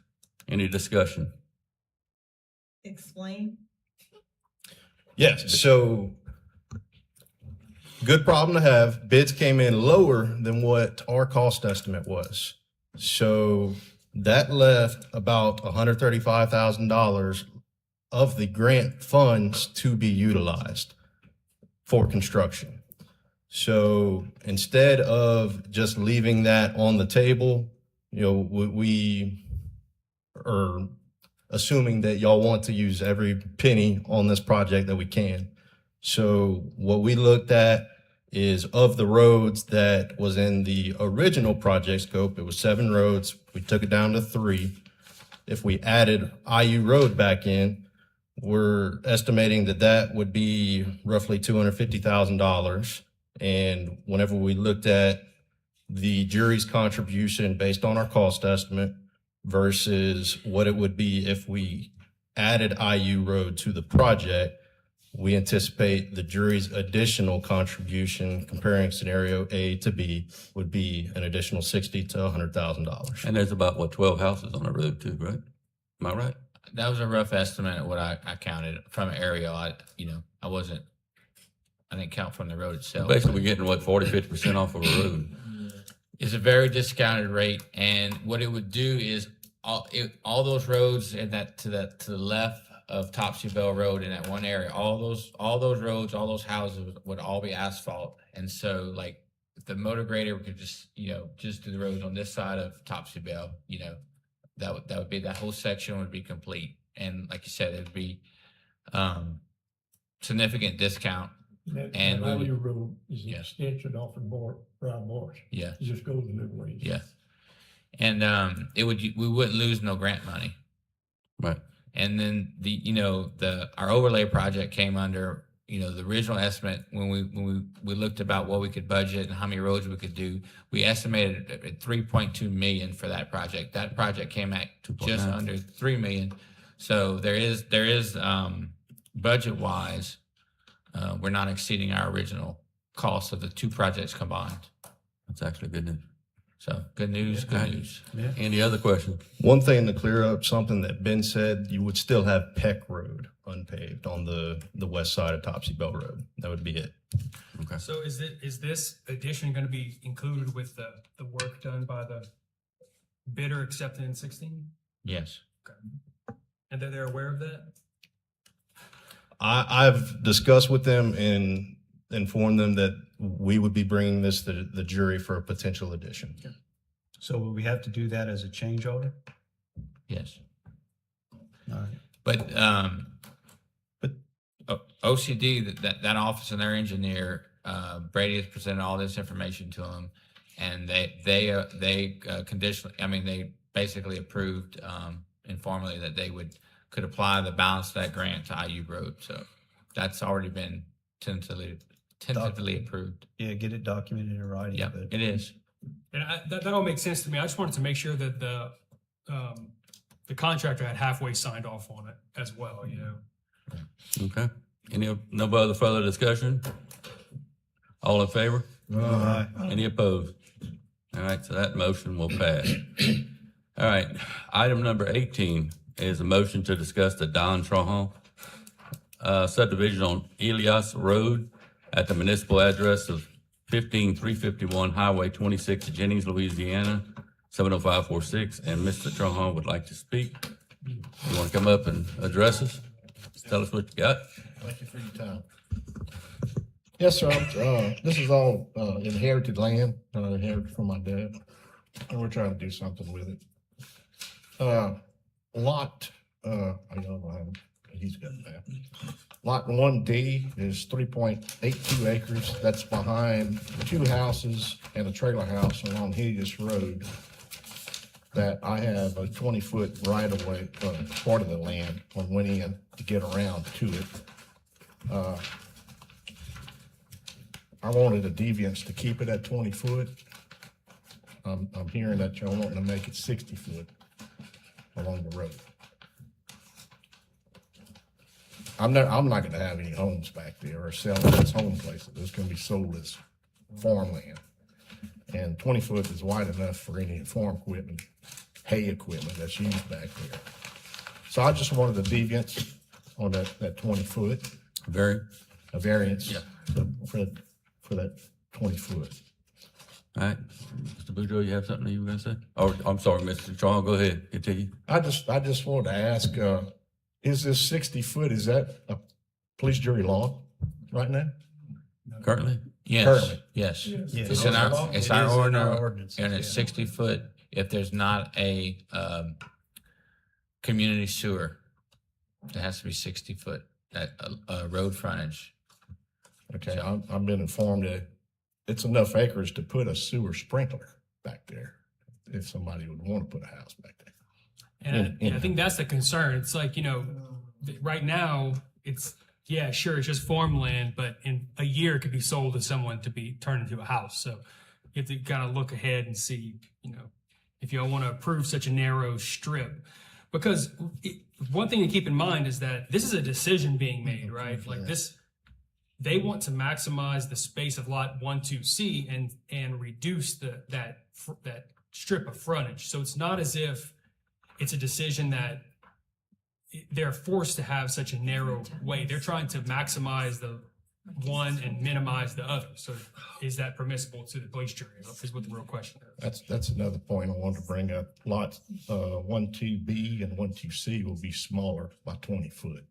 S2: Any discussion?
S10: Explain.
S16: Yes, so good problem to have. Bids came in lower than what our cost estimate was. So that left about $135,000 of the grant funds to be utilized for construction. So instead of just leaving that on the table, we are assuming that y'all want to use every penny on this project that we can. So what we looked at is, of the roads that was in the original project scope, it was 7 roads. We took it down to 3. If we added IU Road back in, we're estimating that that would be roughly $250,000. And whenever we looked at the jury's contribution based on our cost estimate versus what it would be if we added IU Road to the project, we anticipate the jury's additional contribution, comparing scenario A to B, would be an additional $60,000 to $100,000.
S2: And there's about, 12 houses on the road too, right? Am I right?
S12: That was a rough estimate of what I counted from aerial. I didn't count from the road itself.
S2: Basically, we're getting 40-50% off of a road.
S12: It's a very discounted rate, and what it would do is all those roads and to the left of Topsy Bell Road in that one area, all those roads, all those houses would all be asphalt. And so, like, if the motor grader could just do the roads on this side of Topsy Bell, that would be, that whole section would be complete. And like you said, it'd be significant discount.
S13: And Valley Road is an extension off of Briar Marsh.
S12: Yeah.
S13: It just goes a little ways.
S12: Yeah. And we wouldn't lose no grant money.
S2: Right.
S12: And then our overlay project came under, the original estimate when we looked about what we could budget and how many roads we could do. We estimated at $3.2 million for that project. That project came at just under $3 million. So there is budget wise, we're not exceeding our original cost of the 2 projects combined.
S2: That's actually good news.
S12: So good news, good news.
S5: Yeah.
S2: Any other questions?
S16: One thing to clear up something that Ben said, you would still have Peck Road unpaved on the west side of Topsy Bell Road. That would be it.
S2: Okay.
S14: So is this addition gonna be included with the work done by the bidder accepted in 16?
S12: Yes.
S14: And that they're aware of that?
S16: I've discussed with them and informed them that we would be bringing this to the jury for a potential addition.
S5: So will we have to do that as a change order?
S12: Yes.
S5: All right.
S12: But OCD, that office and their engineer, Brady has presented all this information to them, and they conditionally, I mean, they basically approved informally that they could apply the balance of that grant to IU Road. So that's already been tentatively approved.
S5: Yeah, get it documented in writing.
S12: Yeah,
S5: but-
S12: it is.
S14: And that all makes sense to me. I just wanted to make sure that the contractor had halfway signed off on it as well, you know?
S2: Okay. No other further discussion? All in favor?
S5: Aye.
S2: Any opposed? All right, so that motion will pass. All right, item number 18 is a motion to discuss the Don Trahan subdivision on Elias Road at the municipal address of 15351 Highway 26, Jennings, Louisiana, 70546. And Mr. Trahan would like to speak. You want to come up and address us? Tell us what you got.
S1: Thank you for your time. Yes, sir. This is all inherited land that I inherited from my dad, and we're trying to do something with it. Lot, he's got that. Lot 1D is 3.82 acres. That's behind 2 houses and a trailer house along Helios Road. That I have a 20-foot right-of-way, part of the land, on went in to get around to it. I wanted a deviance to keep it at 20 foot. I'm hearing that y'all wanting to make it 60 foot along the road. I'm not gonna have any homes back there or sell it as home places. It's gonna be sold as farmland. And 20 foot is wide enough for any farm equipment, hay equipment that's used back there. So I just wanted a deviance on that 20 foot. A variance.
S2: Yeah.
S1: For that 20 foot.
S2: All right, Mr. Boudreaux, you have something you were going to say? Oh, I'm sorry, Mr. Trahan, go ahead, continue.
S1: I just wanted to ask, is this 60 foot, is that a police jury law right now?
S2: Currently?
S12: Yes,
S1: Currently.
S12: yes.
S5: Yes.
S12: It's in our
S5: It is in our
S12: ordinance,
S5: ordinances,
S12: and it's
S5: yeah.
S12: 60 foot if there's not a community sewer. It has to be 60 foot, that road frontage.
S1: Okay, I've been informed that it's enough acres to put a sewer sprinkler back there, if somebody would want to put a house back there.
S14: And I think that's the concern. It's like, you know, right now, it's just farmland, but in a year it could be sold to someone to be turned into a house. So you have to kind of look ahead and see, you know, if you want to approve such a narrow strip. Because one thing to keep in mind is that this is a decision being made, right? Like this, they want to maximize the space of lot 1-2C and reduce that strip of frontage. So it's not as if it's a decision that they're forced to have such a narrow way. They're trying to maximize the one and minimize the other. So is that permissible to the police jury? Is what the real question is.
S1: That's another point I wanted to bring up. Lots 1-2B and 1-2C will be smaller by 20 foot.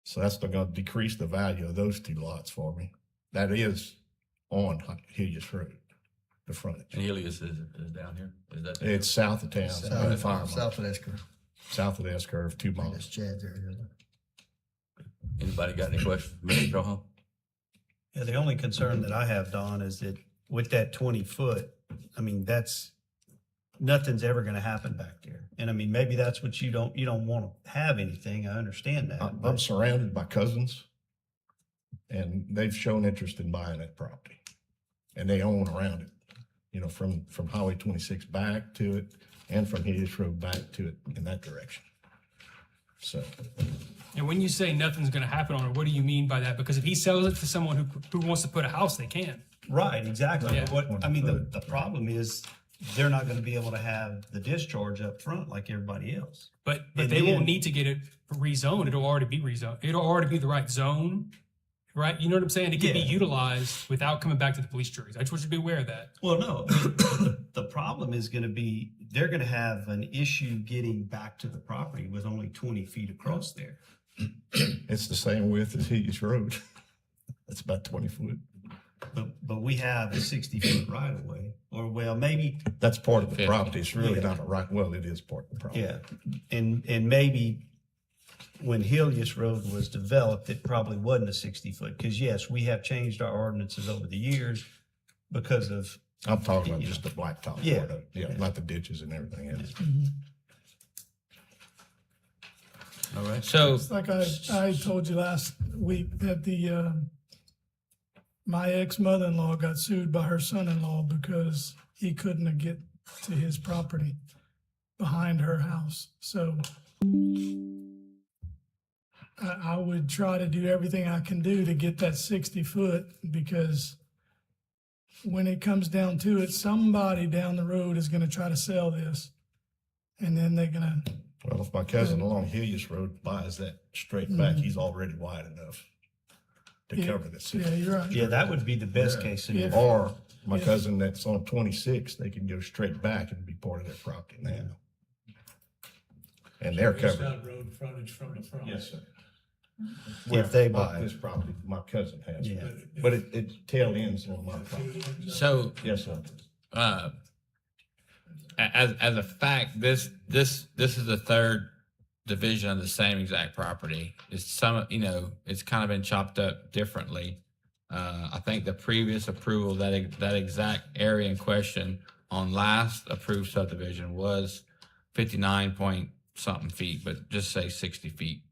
S1: So that's going to decrease the value of those 2 lots for me. That is on Helios Road, the frontage.
S2: And Helios is down here? Is that?
S1: It's south of town, about 5 miles.
S9: South of S-curve.
S1: South of the S-curve, 2
S9: That's
S1: miles.
S9: Chad's area.
S2: Anybody got any questions, Mr. Trahan?
S5: Yeah, the only concern that I have, Don, is that with that 20 foot, I mean, nothing's ever going to happen back there. And I mean, maybe that's what you don't want to have anything. I understand that.
S1: I'm surrounded by cousins, and they've shown interest in buying that property, and they own around it. You know, from Highway 26 back to it, and from Helios Road back to it in that direction. So,
S14: And when you say nothing's going to happen on it, what do you mean by that? Because if he sells it to someone who wants to put a house, they can.
S5: Right, exactly.
S14: Yeah.
S5: What, I mean, the problem is they're not gonna be able to have the discharge up front like everybody else.
S14: But
S5: And
S14: they won't
S5: then-
S14: need to get it rezoned. It'll already be rezoned. It'll already be the right zone, right? You know what I'm saying? It can be
S5: Yeah.
S14: utilized without coming back to the police juries. I just want you to be aware of that.
S5: Well, no, the problem is gonna be, they're gonna have an issue getting back to the property with only 20 feet across there.
S16: It's the same width as Hughes Road. It's about 20 foot.
S5: But we have a 60-foot right of way, or well, maybe,
S16: That's part of the
S12: 50.
S16: property. It's really
S5: Yeah.
S16: not a right, well, it is part of the property.
S5: yeah. And maybe when Helios Road was developed, it probably wasn't a 60-foot, because yes, we have changed our ordinances over the years because of,
S16: I'm talking about just the blacktop
S5: Yeah.
S16: part of it. Yeah, not the ditches and everything else.
S2: All right.
S12: So,
S11: It's like I told you last week that my ex-mother-in-law got sued by her son-in-law because he couldn't get to his property behind her house. So I would try to do everything I can do to get that 60 foot, because when it comes down to it, somebody down the road is gonna try to sell this. And then they're gonna,
S16: Well, if my cousin along Helios Road buys that straight back, he's already wide enough to
S11: Yeah.
S16: cover the
S11: yeah, you're right.
S5: yeah, that would be the best case scenario.
S16: Or my
S11: Yeah.
S16: cousin that's on 26, they can go straight back and be part of their property now. And they're
S13: It's
S16: covered.
S13: not road frontage from the front.
S16: Yes, sir.
S5: If they
S16: Well,
S5: buy it.
S16: this property, my cousin has,
S5: Yeah.
S16: but it tail ends on my property.
S12: so,
S16: Yes, sir.
S12: as a fact, this is the third division of the same exact property. It's it's kind of been chopped up differently. I think the previous approval, that exact area in question on last approved subdivision was 59 point something feet, but just say 60 feet.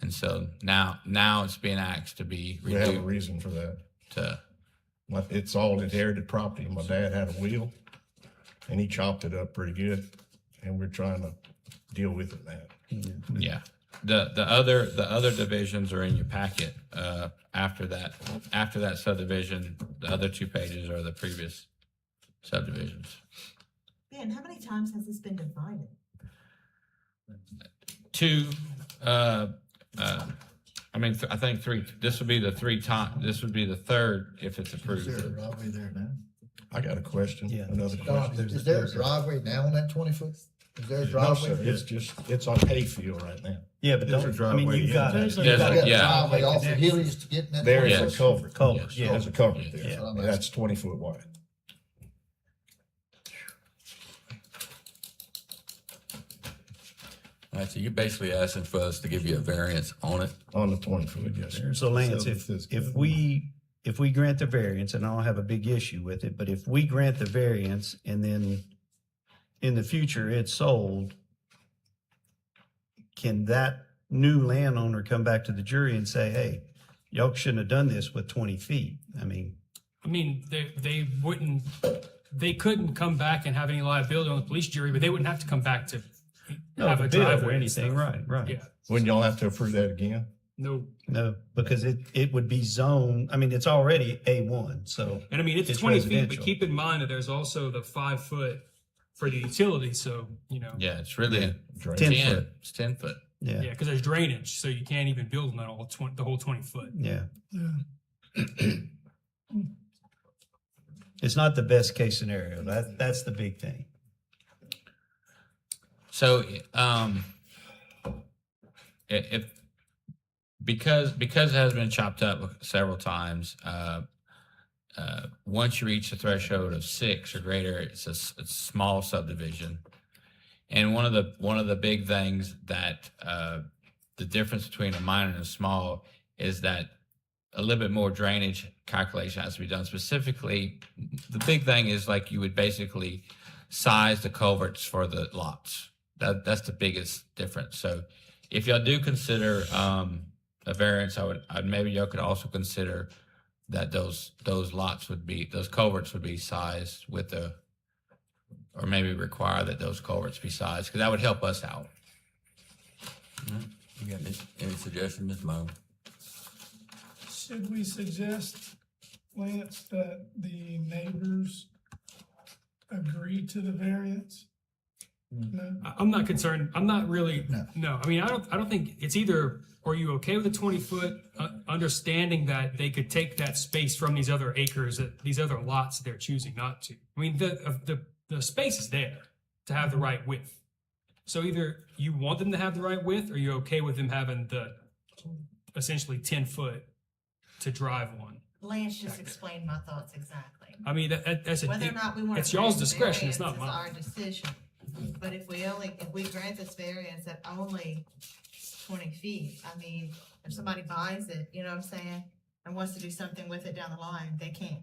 S12: And so now it's being asked to be
S16: We have a
S12: reduced
S16: reason for that.
S12: to,
S16: It's all inherited property. My dad had a wheel and he chopped it up pretty good. And we're trying to deal with it now.
S12: yeah. The other divisions are in your packet. After that subdivision, the other two pages are the previous subdivisions.
S10: Ben, how many times has this been divided?
S12: Two, I think three. This would be the this would be the third if it's
S9: Is there a
S12: approved.
S9: driveway there now?
S16: I got a question,
S5: Yeah.
S16: another
S9: Don,
S16: question.
S9: is there a driveway now on that 20-foot? Is there a
S16: No, sir,
S9: driveway?
S16: it's on hayfield right now.
S5: Yeah, but
S16: There's a
S5: don't, I mean,
S16: driveway
S5: you've
S16: in.
S5: got,
S11: There's a-
S5: you've
S9: You
S5: got
S9: got a
S12: Yeah.
S9: driveway off of
S5: Connects.
S9: Helios to get in that.
S16: There is
S9: 20-foot?
S16: a culvert.
S5: culverts,
S12: Yes.
S5: yeah.
S16: There's a culvert
S12: Yeah.
S16: there.
S9: That's what I'm
S16: And that's
S9: asking.
S16: 20 foot wide.
S2: All right, so you're basically asking for us to give you a variance on it.
S16: On the 20 foot, yes, sir.
S5: So Lance,
S16: So
S5: if we grant the variance, and I don't have a big issue with it, but if we grant the variance and then in the future it's sold, can that new landowner come back to the jury and say, hey, y'all shouldn't have done this with 20 feet? I mean,
S14: they wouldn't, they couldn't come back and have any liability on the police jury, but they wouldn't have to come back to have a
S5: bid
S14: driveway
S5: or
S14: and
S5: anything,
S14: stuff.
S5: right.
S14: Yeah,
S16: Wouldn't y'all have to approve that again?
S14: no.
S5: No, because it would be zoned, I mean, it's already A1, so.
S14: And I mean, it's
S5: It's
S14: 20 feet, but
S5: residential.
S14: keep in mind that there's also the 5 foot for the utility. So,
S12: Yeah, it's really
S5: 10
S12: 10.
S5: foot.
S12: It's 10 foot.
S14: yeah, because there's drainage, so you can't even build them at all, the whole 20 foot.
S5: Yeah.
S11: Yeah.
S5: It's not the best case scenario. That's the big thing.
S12: So, if because it has been chopped up several times, once you reach the threshold of 6 or greater, it's a small subdivision. And one of the big things that the difference between a minor and a small is that a little bit more drainage calculation has to be done. Specifically, the big thing is like you would basically size the culverts for the lots. That's the biggest difference. So if y'all do consider a variance, I'd maybe y'all could also consider that those culverts would be sized with or maybe require that those culverts be sized, because that would help us out.
S2: You got any suggestions, Ms. Mo?
S11: Should we suggest Lance, that the neighbors agree to the variance? No?
S14: I'm not concerned. I'm not really,
S9: No.
S14: no. I mean, I don't think it's either, are you okay with the 20-foot, understanding that they could take that space from these other acres, these other lots that they're choosing not to? I mean, the space is there to have the right width. So either you want them to have the right width, or you're okay with them having the essentially 10-foot to drive on.
S10: Lance just explained my thoughts exactly.
S14: I mean, that's
S10: Whether or not we want to.
S14: it's y'all's
S10: grant the
S14: discretion. It's not
S10: variance
S14: mine.
S10: is our decision. But if we grant this variance at only 20 feet, I mean, if somebody buys it, you know what I'm saying, and wants to do something with it down the line, they can't.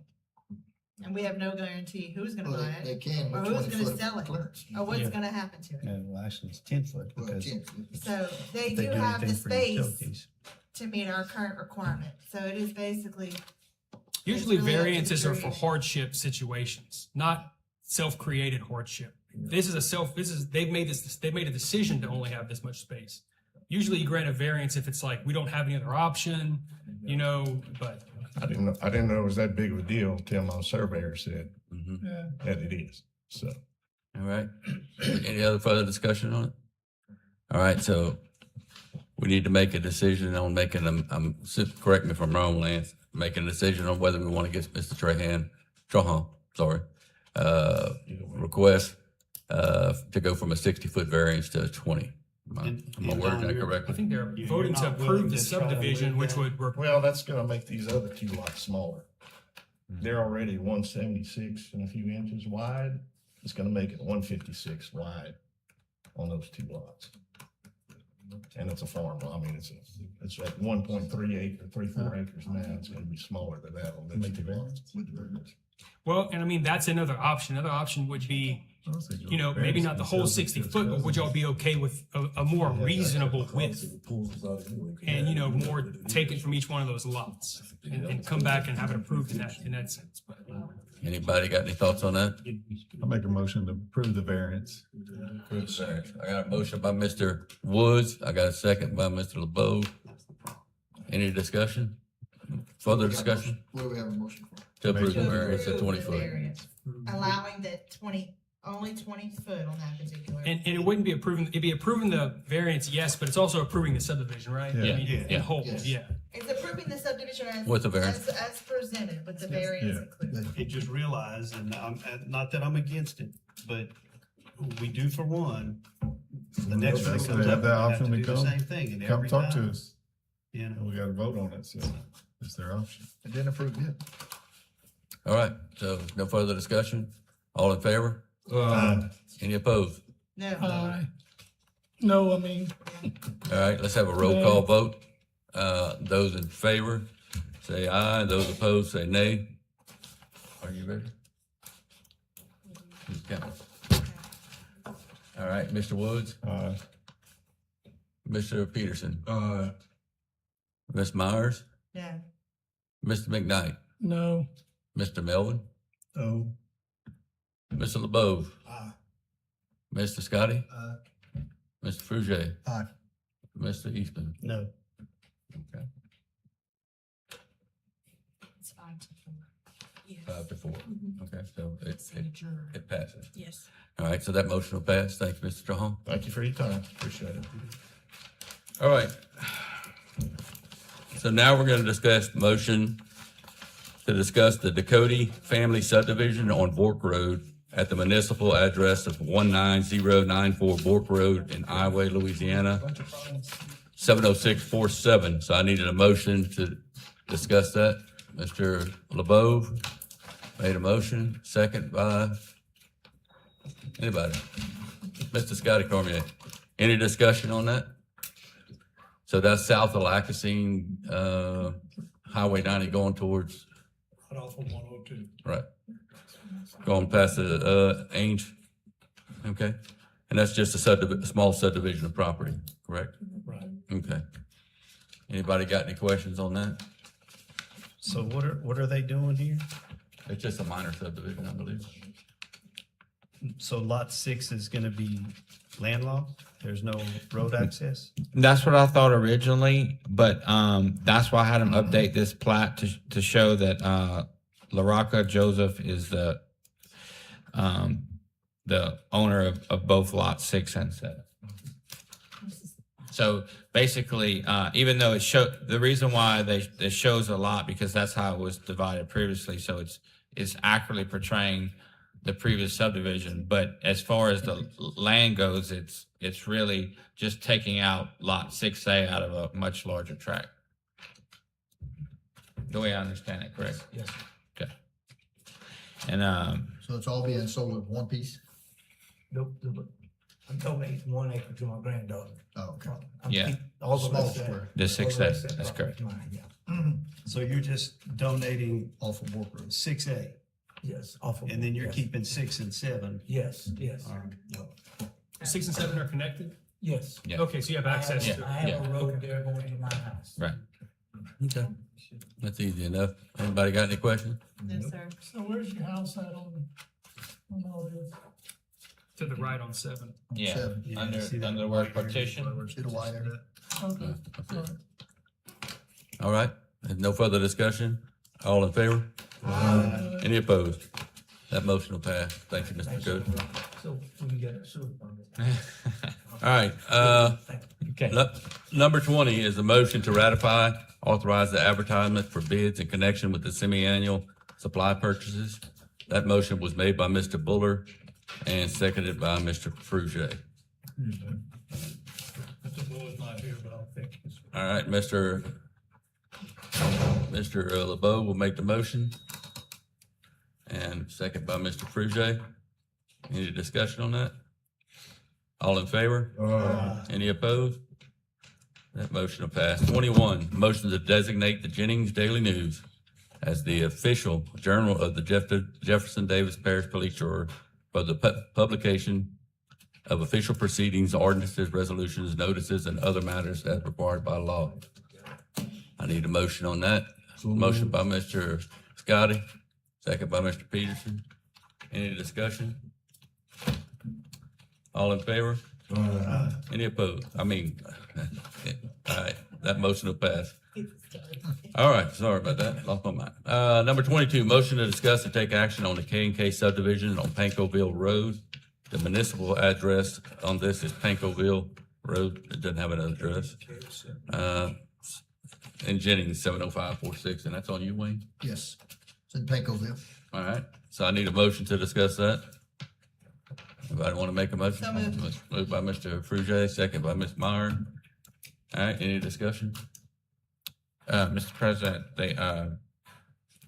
S10: And we have no guarantee who's gonna
S9: Well,
S10: buy
S9: they
S10: it,
S9: can
S10: or
S9: with
S10: who's
S9: 20
S10: gonna
S9: foot
S10: sell it,
S9: clearance.
S10: or what's
S5: Yeah.
S10: gonna happen to it.
S5: No, well, actually, it's 10-foot
S9: Well,
S5: because
S9: 10.
S10: So they
S5: if they
S10: do
S5: do
S10: have the
S5: anything for
S10: space
S5: utilities.
S10: to meet our current requirement. So it is basically,
S14: Usually
S10: It's really up to the
S14: variances are for
S10: jury.
S14: hardship situations, not self-created hardship. They've made a decision to only have this much space. Usually you grant a variance if it's like, we don't have any other option, but
S1: I didn't know it was that big of a deal until my surveyor said
S11: Yeah.
S1: that it is, so.
S2: All right. Any other further discussion on it? All right, so we need to make a decision on making them, correct me if I'm wrong, Lance, making a decision on whether we want to get Mr. Trahan, request, to go from a 60-foot variance to a 20. Am I
S5: And
S2: wording that
S5: Don,
S14: I
S2: correctly?
S14: think they're
S5: You're
S14: voting to
S5: not willing
S14: approve the
S5: to try to
S14: subdivision,
S5: move
S14: which
S5: that?
S14: would work.
S1: Well, that's gonna make these other two lots smaller. They're already 176 and a few inches wide. It's gonna make it 156 wide on those two lots. And it's a farm, I mean, it's at 1.34 acres now. It's gonna be smaller than that on those two lots.
S14: Well, and I mean, that's another option. Another option would be, maybe not the whole 60 foot, but would y'all be okay with a more reasonable width? And, more taken from each one of those lots and come back and have it approved in that sense. But
S2: Anybody got any thoughts on that?
S13: I'll make a motion to approve the variance.
S2: I got a motion by Mr. Woods. I got a second by Mr. LeBeau. Any discussion? Further discussion?
S9: What do we have a motion for?
S2: To approve the
S10: to
S2: variance at
S10: approve
S2: 20
S10: the
S2: foot.
S10: variance, allowing that only 20 foot on that particular.
S14: And it wouldn't be approving, it'd be approving the variance, yes, but it's also approving the subdivision, right? I
S13: Yeah.
S14: mean,
S5: Yeah.
S14: in whole,
S9: Yes.
S14: yeah.
S10: It's approving the subdivision as.
S2: With the variance.
S10: As presented, with the variance
S13: Yeah.
S10: included.
S5: It just realized, and not that I'm against it, but we do for one, the next one
S13: They
S5: comes
S13: have
S5: up,
S13: the
S5: we have
S13: option
S5: to
S13: to
S5: do the
S13: come-
S5: same thing, and
S13: Come
S5: every
S13: talk to
S5: time,
S13: us.
S5: you know.
S13: We gotta vote on it, so it's their option.
S9: It didn't approve yet.
S2: All right, so no further discussion? All in favor? Any opposed?
S10: No.
S11: Aye. No, I mean,
S2: All right, let's have a roll call vote. Those in favor, say aye. Those opposed, say nay. Are you ready? Who's counting? All right, Mr. Woods, Mr. Peterson, Ms. Myers,
S10: No.
S2: Mr. McKnight,
S11: no.
S2: Mr. Melvin,
S13: Oh.
S2: Mr. LeBeau, Mr. Scotty, Mr. Frugier,
S9: Aye.
S2: Mr. Eastman.
S5: No.
S2: Okay.
S4: It's 5-4. Yes.
S2: 5-4. Okay, so it passes.
S4: Yes.
S2: All right, so that motion will pass. Thanks, Mr. Trahan.
S1: Thank you for your time, appreciate it.
S2: All right. So now we're going to discuss motion to discuss the Dakota family subdivision on Bork Road at the municipal address of 19094 Bork Road in Iowa, Louisiana, 70647. So I needed a motion to discuss that. Mr. LeBeau made a motion, second by anybody? Mr. Scotty Cormier. Any discussion on that? So that's south of Lacassine, Highway 90 going towards,
S13: Right off of 102.
S2: right, going past the, Ainge. Okay. And that's just a small subdivision of property, correct?
S13: Right.
S2: Okay. Anybody got any questions on that?
S5: So what are they doing here?
S2: It's just a minor subdivision, I believe.
S5: So lot 6 is gonna be landlocked? There's no road access?
S12: That's what I thought originally, but that's why I had him update this plat to show that LaRocca Joseph is the owner of both lots 6 and 7. So basically, even though the reason why it shows a lot, because that's how it was divided previously, so it's accurately portraying the previous subdivision. But as far as the land goes, it's really just taking out lot 6A out of a much larger tract. The way I understand it, correct?
S8: Yes.
S12: Okay. And
S9: So it's all being sold at one piece?
S8: I'm donating 1 acre to my granddaughter.
S9: Oh, okay.
S12: Yeah.
S8: All the
S9: Small
S8: rest of
S9: square.
S12: the 6A, that's correct.
S5: So you're just donating
S9: Off of Walker Road.
S5: 6A,
S8: Yes, off of.
S5: and then you're
S8: yes.
S5: keeping 6 and 7.
S8: Yes, yes.
S5: All right.
S14: 6 and 7 are connected?
S8: Yes.
S12: Yeah.
S14: Okay, so you have access
S8: I
S14: to.
S8: have a road there going to my house.
S12: Right.
S2: Okay. That's easy enough. Anybody got any questions?
S4: No, sir.
S11: So where's your house at on all this?
S14: To the right on 7.
S12: Yeah.
S9: Seven.
S5: Yeah,
S12: Under
S5: see that
S12: the word partition.
S9: See the white area?
S11: Okay, all right.
S2: All right, there's no further discussion. All in favor? Any opposed? That motion will pass. Thank you, Mr. Judge.
S8: So we can get a sewer permit.
S2: All right,
S12: Okay.
S2: number 20 is a motion to ratify, authorize the advertisement for bids in connection with the semi-annual supply purchases. That motion was made by Mr. Buller and seconded by Mr. Frugier.
S13: Mr. Buller's not here, but I don't think he's.
S2: All right, Mr. LeBeau will make the motion. And second by Mr. Frugier. Any discussion on that? All in favor? Any opposed? That motion will pass. 21, motion to designate the Jennings Daily News as the official journal of the Jefferson Davis Parish Police Bureau for the publication of official proceedings, ordinances, resolutions, notices, and other matters as required by law. I need a motion on that. Motion by Mr. Scotty, second by Mr. Peterson. Any discussion? All in favor? Any opposed? All right, that motion will pass. All right, sorry about that, lost my mind. Number 22, motion to discuss and take action on the K&K subdivision on Pankoville Road. The municipal address on this is Pankoville Road. It doesn't have an address. In Jennings, 70546, and that's on you, Wayne?
S9: Yes. It's in Pankoville.
S2: All right, so I need a motion to discuss that. Anybody want to make a motion?
S10: So moved.
S2: Moved by Mr. Frugier, second by Ms. Meyer. All right, any discussion?
S12: Mr. President,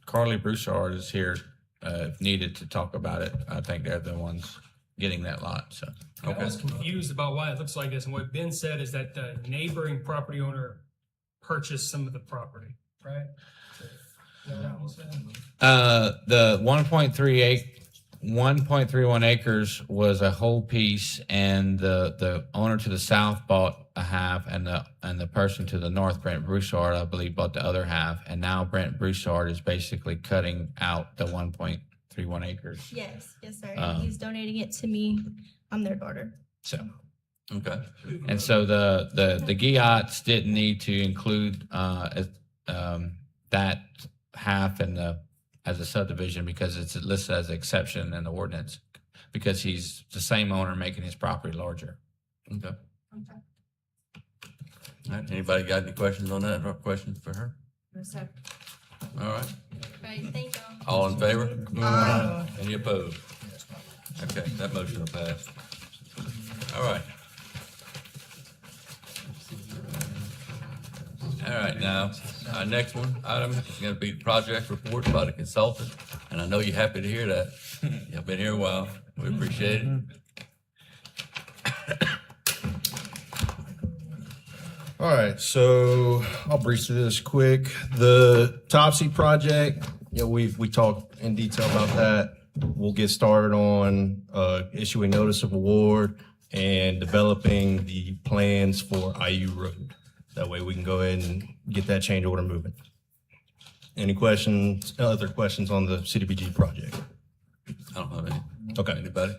S12: Carly Broussard is here, if needed to talk about it. I think they're the ones getting that lot, so.
S14: I was confused about why it looks like this, and what Ben said is that the neighboring property owner purchased some of the property, right? Is that what was said?
S12: The 1.31 acres was a whole piece, and the owner to the south bought a half, and the person to the north, Brent Broussard, I believe, bought the other half, and now Brent Broussard is basically cutting out the 1.31 acres.
S6: Yes, yes, sir.
S12: Um,
S6: He's donating it to me. I'm their daughter.
S12: So,
S2: Okay,
S12: and so the Geots didn't need to include that half as a subdivision because it's listed as an exception in the ordinance because he's the same owner making his property larger.
S2: okay. All right, anybody got any questions on that or questions for her?
S4: No, sir.
S2: All right,
S6: Right, thank y'all.
S2: all in favor? Any opposed? Okay, that motion will pass. All right. All right, now, our next item is gonna be the project report by the consultant, and I know you're happy to hear that. You've been here a while, we appreciate it.
S16: All right, so I'll breeze through this quick. The Topsy project, we talked in detail about that. We'll get started on issuing notice of award and developing the plans for IU Road. That way we can go ahead and get that change order moving. Any questions, other questions on the CDBG project?
S2: I don't have any.
S16: Okay.
S2: Anybody?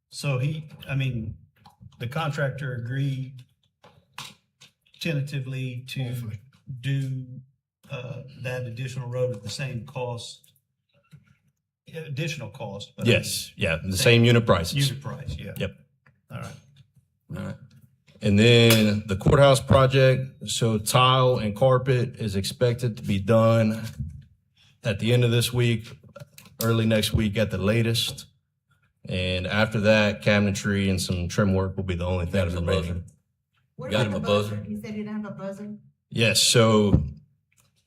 S5: So the contractor agreed tentatively to do that additional road at the same cost additional cost. but
S16: Yes, yeah, the same unit prices.
S5: Unit price, yeah.
S16: Yep.
S5: All right.
S2: All right.
S16: And then the courthouse project, so tile and carpet is expected to be done at the end of this week, early next week at the latest. And after that, cabinetry and some trim work will be the only
S2: Got
S16: things
S2: him a
S16: remaining.
S2: buzzer.
S10: What
S2: Got
S10: about
S2: him a
S10: the
S2: buzzer.
S10: You said you didn't have a buzzer?
S16: Yes, so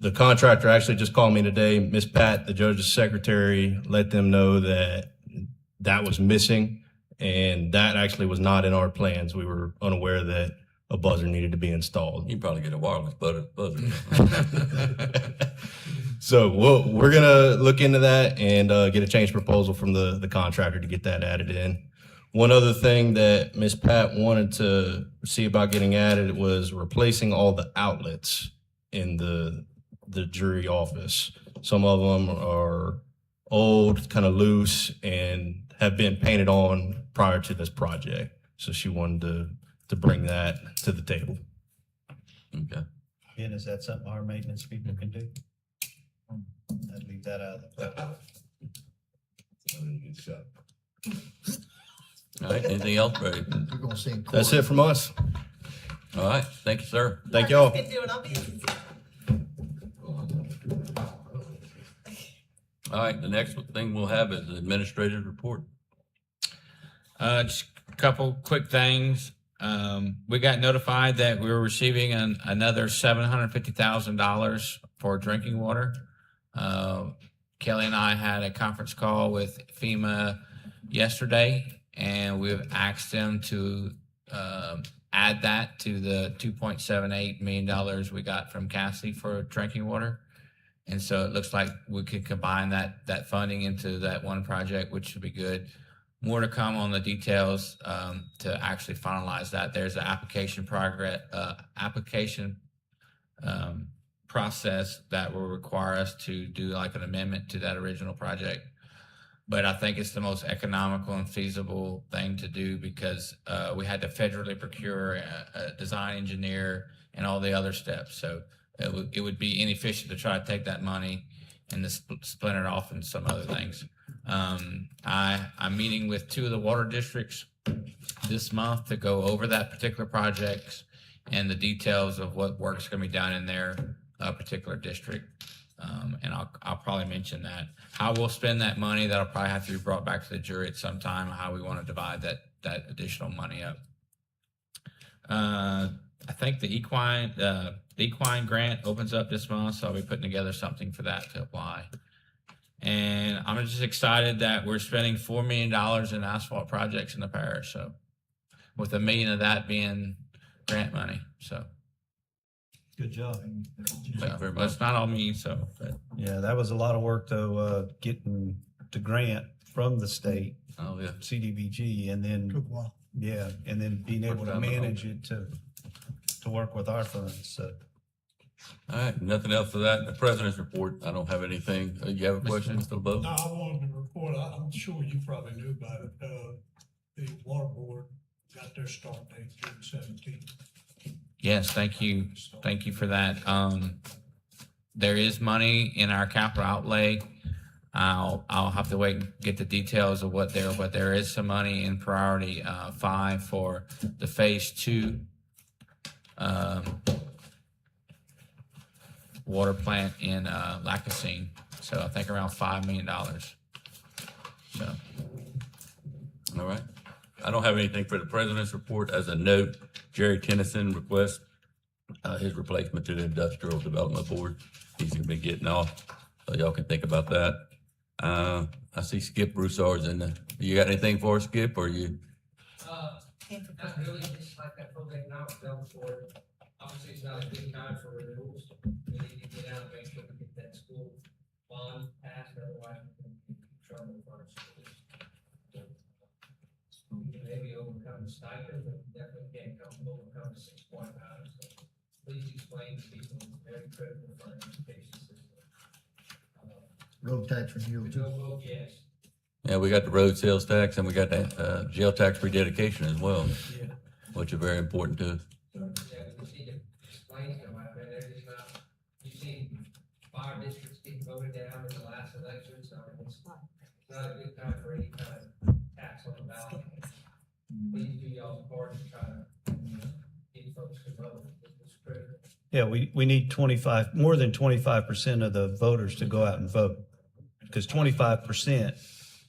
S16: the contractor actually just called me today. Miss Pat, the judge's secretary, let them know that that was missing. And that actually was not in our plans. We were unaware that a buzzer needed to be installed.
S2: You can probably get a wireless buzzer.
S16: So we're gonna look into that and get a change proposal from the contractor to get that added in. One other thing that Miss Pat wanted to see about getting added was replacing all the outlets in the jury office. Some of them are old, kind of loose, and have been painted on prior to this project. So she wanted to bring that to the table.
S2: Okay.
S5: And is that something our maintenance people can do? I'd leave that out of the.
S2: All right, anything else, Brady?
S9: We're gonna see in court.
S16: That's it from us.
S2: All right, thank you, sir.
S16: Thank y'all.
S2: All right, the next thing we'll have is the administrative report.
S12: Just a couple quick things. We got notified that we were receiving another $750,000 for drinking water. Kelly and I had a conference call with FEMA yesterday, and we've asked them to add that to the $2.78 million we got from Cassie for drinking water. And so it looks like we could combine that funding into that one project, which would be good. More to come on the details to actually finalize that. There's an application process that will require us to do like an amendment to that original project. But I think it's the most economical and feasible thing to do because we had to federally procure a design engineer and all the other steps. So it would be inefficient to try to take that money and to splinter it off in some other things. I'm meeting with 2 of the water districts this month to go over that particular project and the details of what work's going to be done in their particular district. And I'll probably mention that. How we'll spend that money, that'll probably have to be brought back to the jury at some time, how we want to divide that additional money up. I think the equine grant opens up this month, so I'll be putting together something for that to apply. And I'm just excited that we're spending $4 million in asphalt projects in the parish. So with $1 million of that being grant money, so.
S5: Good job.
S2: Thank you very
S12: But it's
S2: much.
S12: not all me, so. But
S5: Yeah, that was a lot of work though, getting the grant from the state,
S2: Oh, yeah.
S5: CDBG, and then, yeah, and then being able to
S2: time at home.
S5: manage it to work with our funds, so.
S2: All right, nothing else for that. The president's report, I don't have anything. You have a question, Mr. LeBeau?
S13: No, I wanted to report, I'm sure you probably knew about it, the water board got their start date June 17th.
S12: yes, thank you. Thank you for that. There is money in our capital outlay. I'll have to wait and get the details of what there, but there is some money in priority 5 for the phase 2 water plant in Lacassine. So I think around $5 million. So
S2: All right. I don't have anything for the president's report. As a note, Jerry Tennyson requests his replacement to the Industrial Development Board. He's gonna be getting off, so y'all can think about that. I see Skip Broussard's in there. You got anything for us, Skip, or you?
S17: Not really, just like that probate now, before, obviously it's not a good time for renewals. We need to get out and make sure we get that school bond passed, otherwise we can be in trouble for our schools. We can maybe overcome the stipend, but definitely can't overcome the 6.9. So please explain to people, it's very critical for our education system.
S9: Road tax renewal too.
S17: Yes.
S2: Yeah, we got the road sales tax and we got the jail tax rededication as well, which are very important to us.
S17: Yeah, we just need to explain to them, I mean, they're just not, you've seen 5 districts get voted down in the last election, so not a good time for any kind of tax on the ballot. Please do y'all's part to try to, get folks to vote. It's critical.
S5: Yeah, we need 25, more than 25% of the voters to go out and vote. Because 25%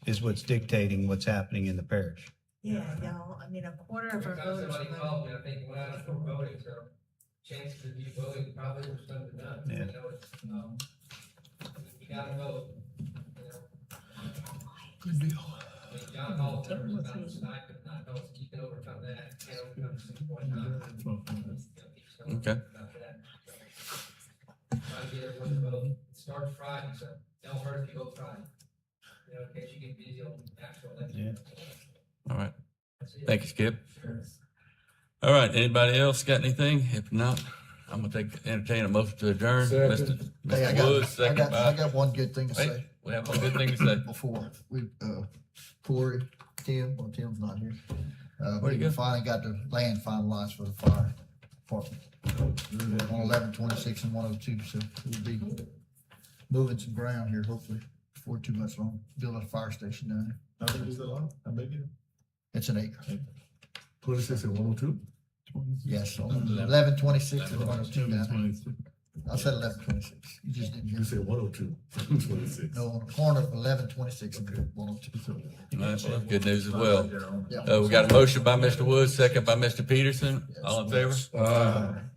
S5: is what's dictating what's happening in the parish.
S10: Yeah, y'all, I mean, a quarter of our
S17: Every time
S10: voters.
S17: somebody
S10: vote.
S17: calls me, I think, well, I'm still voting, so chances of you voting probably were slim to none.
S5: Yeah.
S17: You know, it's, you gotta vote, you know.
S11: Good deal.
S17: I mean, John Hall was about to snipe it, not know if you can overcome that, can't overcome 6.9.
S2: Okay.
S17: Try to get everyone to vote. It starts Friday, so don't hurt if you vote Friday. You know, in case you get busy on actual election.
S2: All right.
S17: That's it.
S2: Thank you, Skip. All right, anybody else got anything? If not, I'm gonna entertain a motion to adjourn.
S13: Second.
S9: Hey,
S2: Mr. Woods,
S9: I
S2: second
S9: got
S2: by,
S9: one good thing to
S2: wait,
S9: say
S2: we have one good thing to say.
S9: before we, Corey, Tim, well, Tim's not here.
S2: Where'd he
S9: We
S2: go?
S9: finally got the land finalized for the fire department. On 1126 and 102, so we'll be moving some ground here hopefully before too much long, building a fire station down there.
S13: How big is the lot? How big is it?
S9: It's an acre.
S13: 26 and 102?
S9: Yes, on 1126 and 102 down there. I said 1126. You just didn't hear.
S13: You said 102, 26.
S9: No, on the corner of 1126 and 102.
S2: All right, well, good news as well.
S9: Yeah.
S2: We got a motion by Mr. Woods, second by Mr. Peterson. All in favor?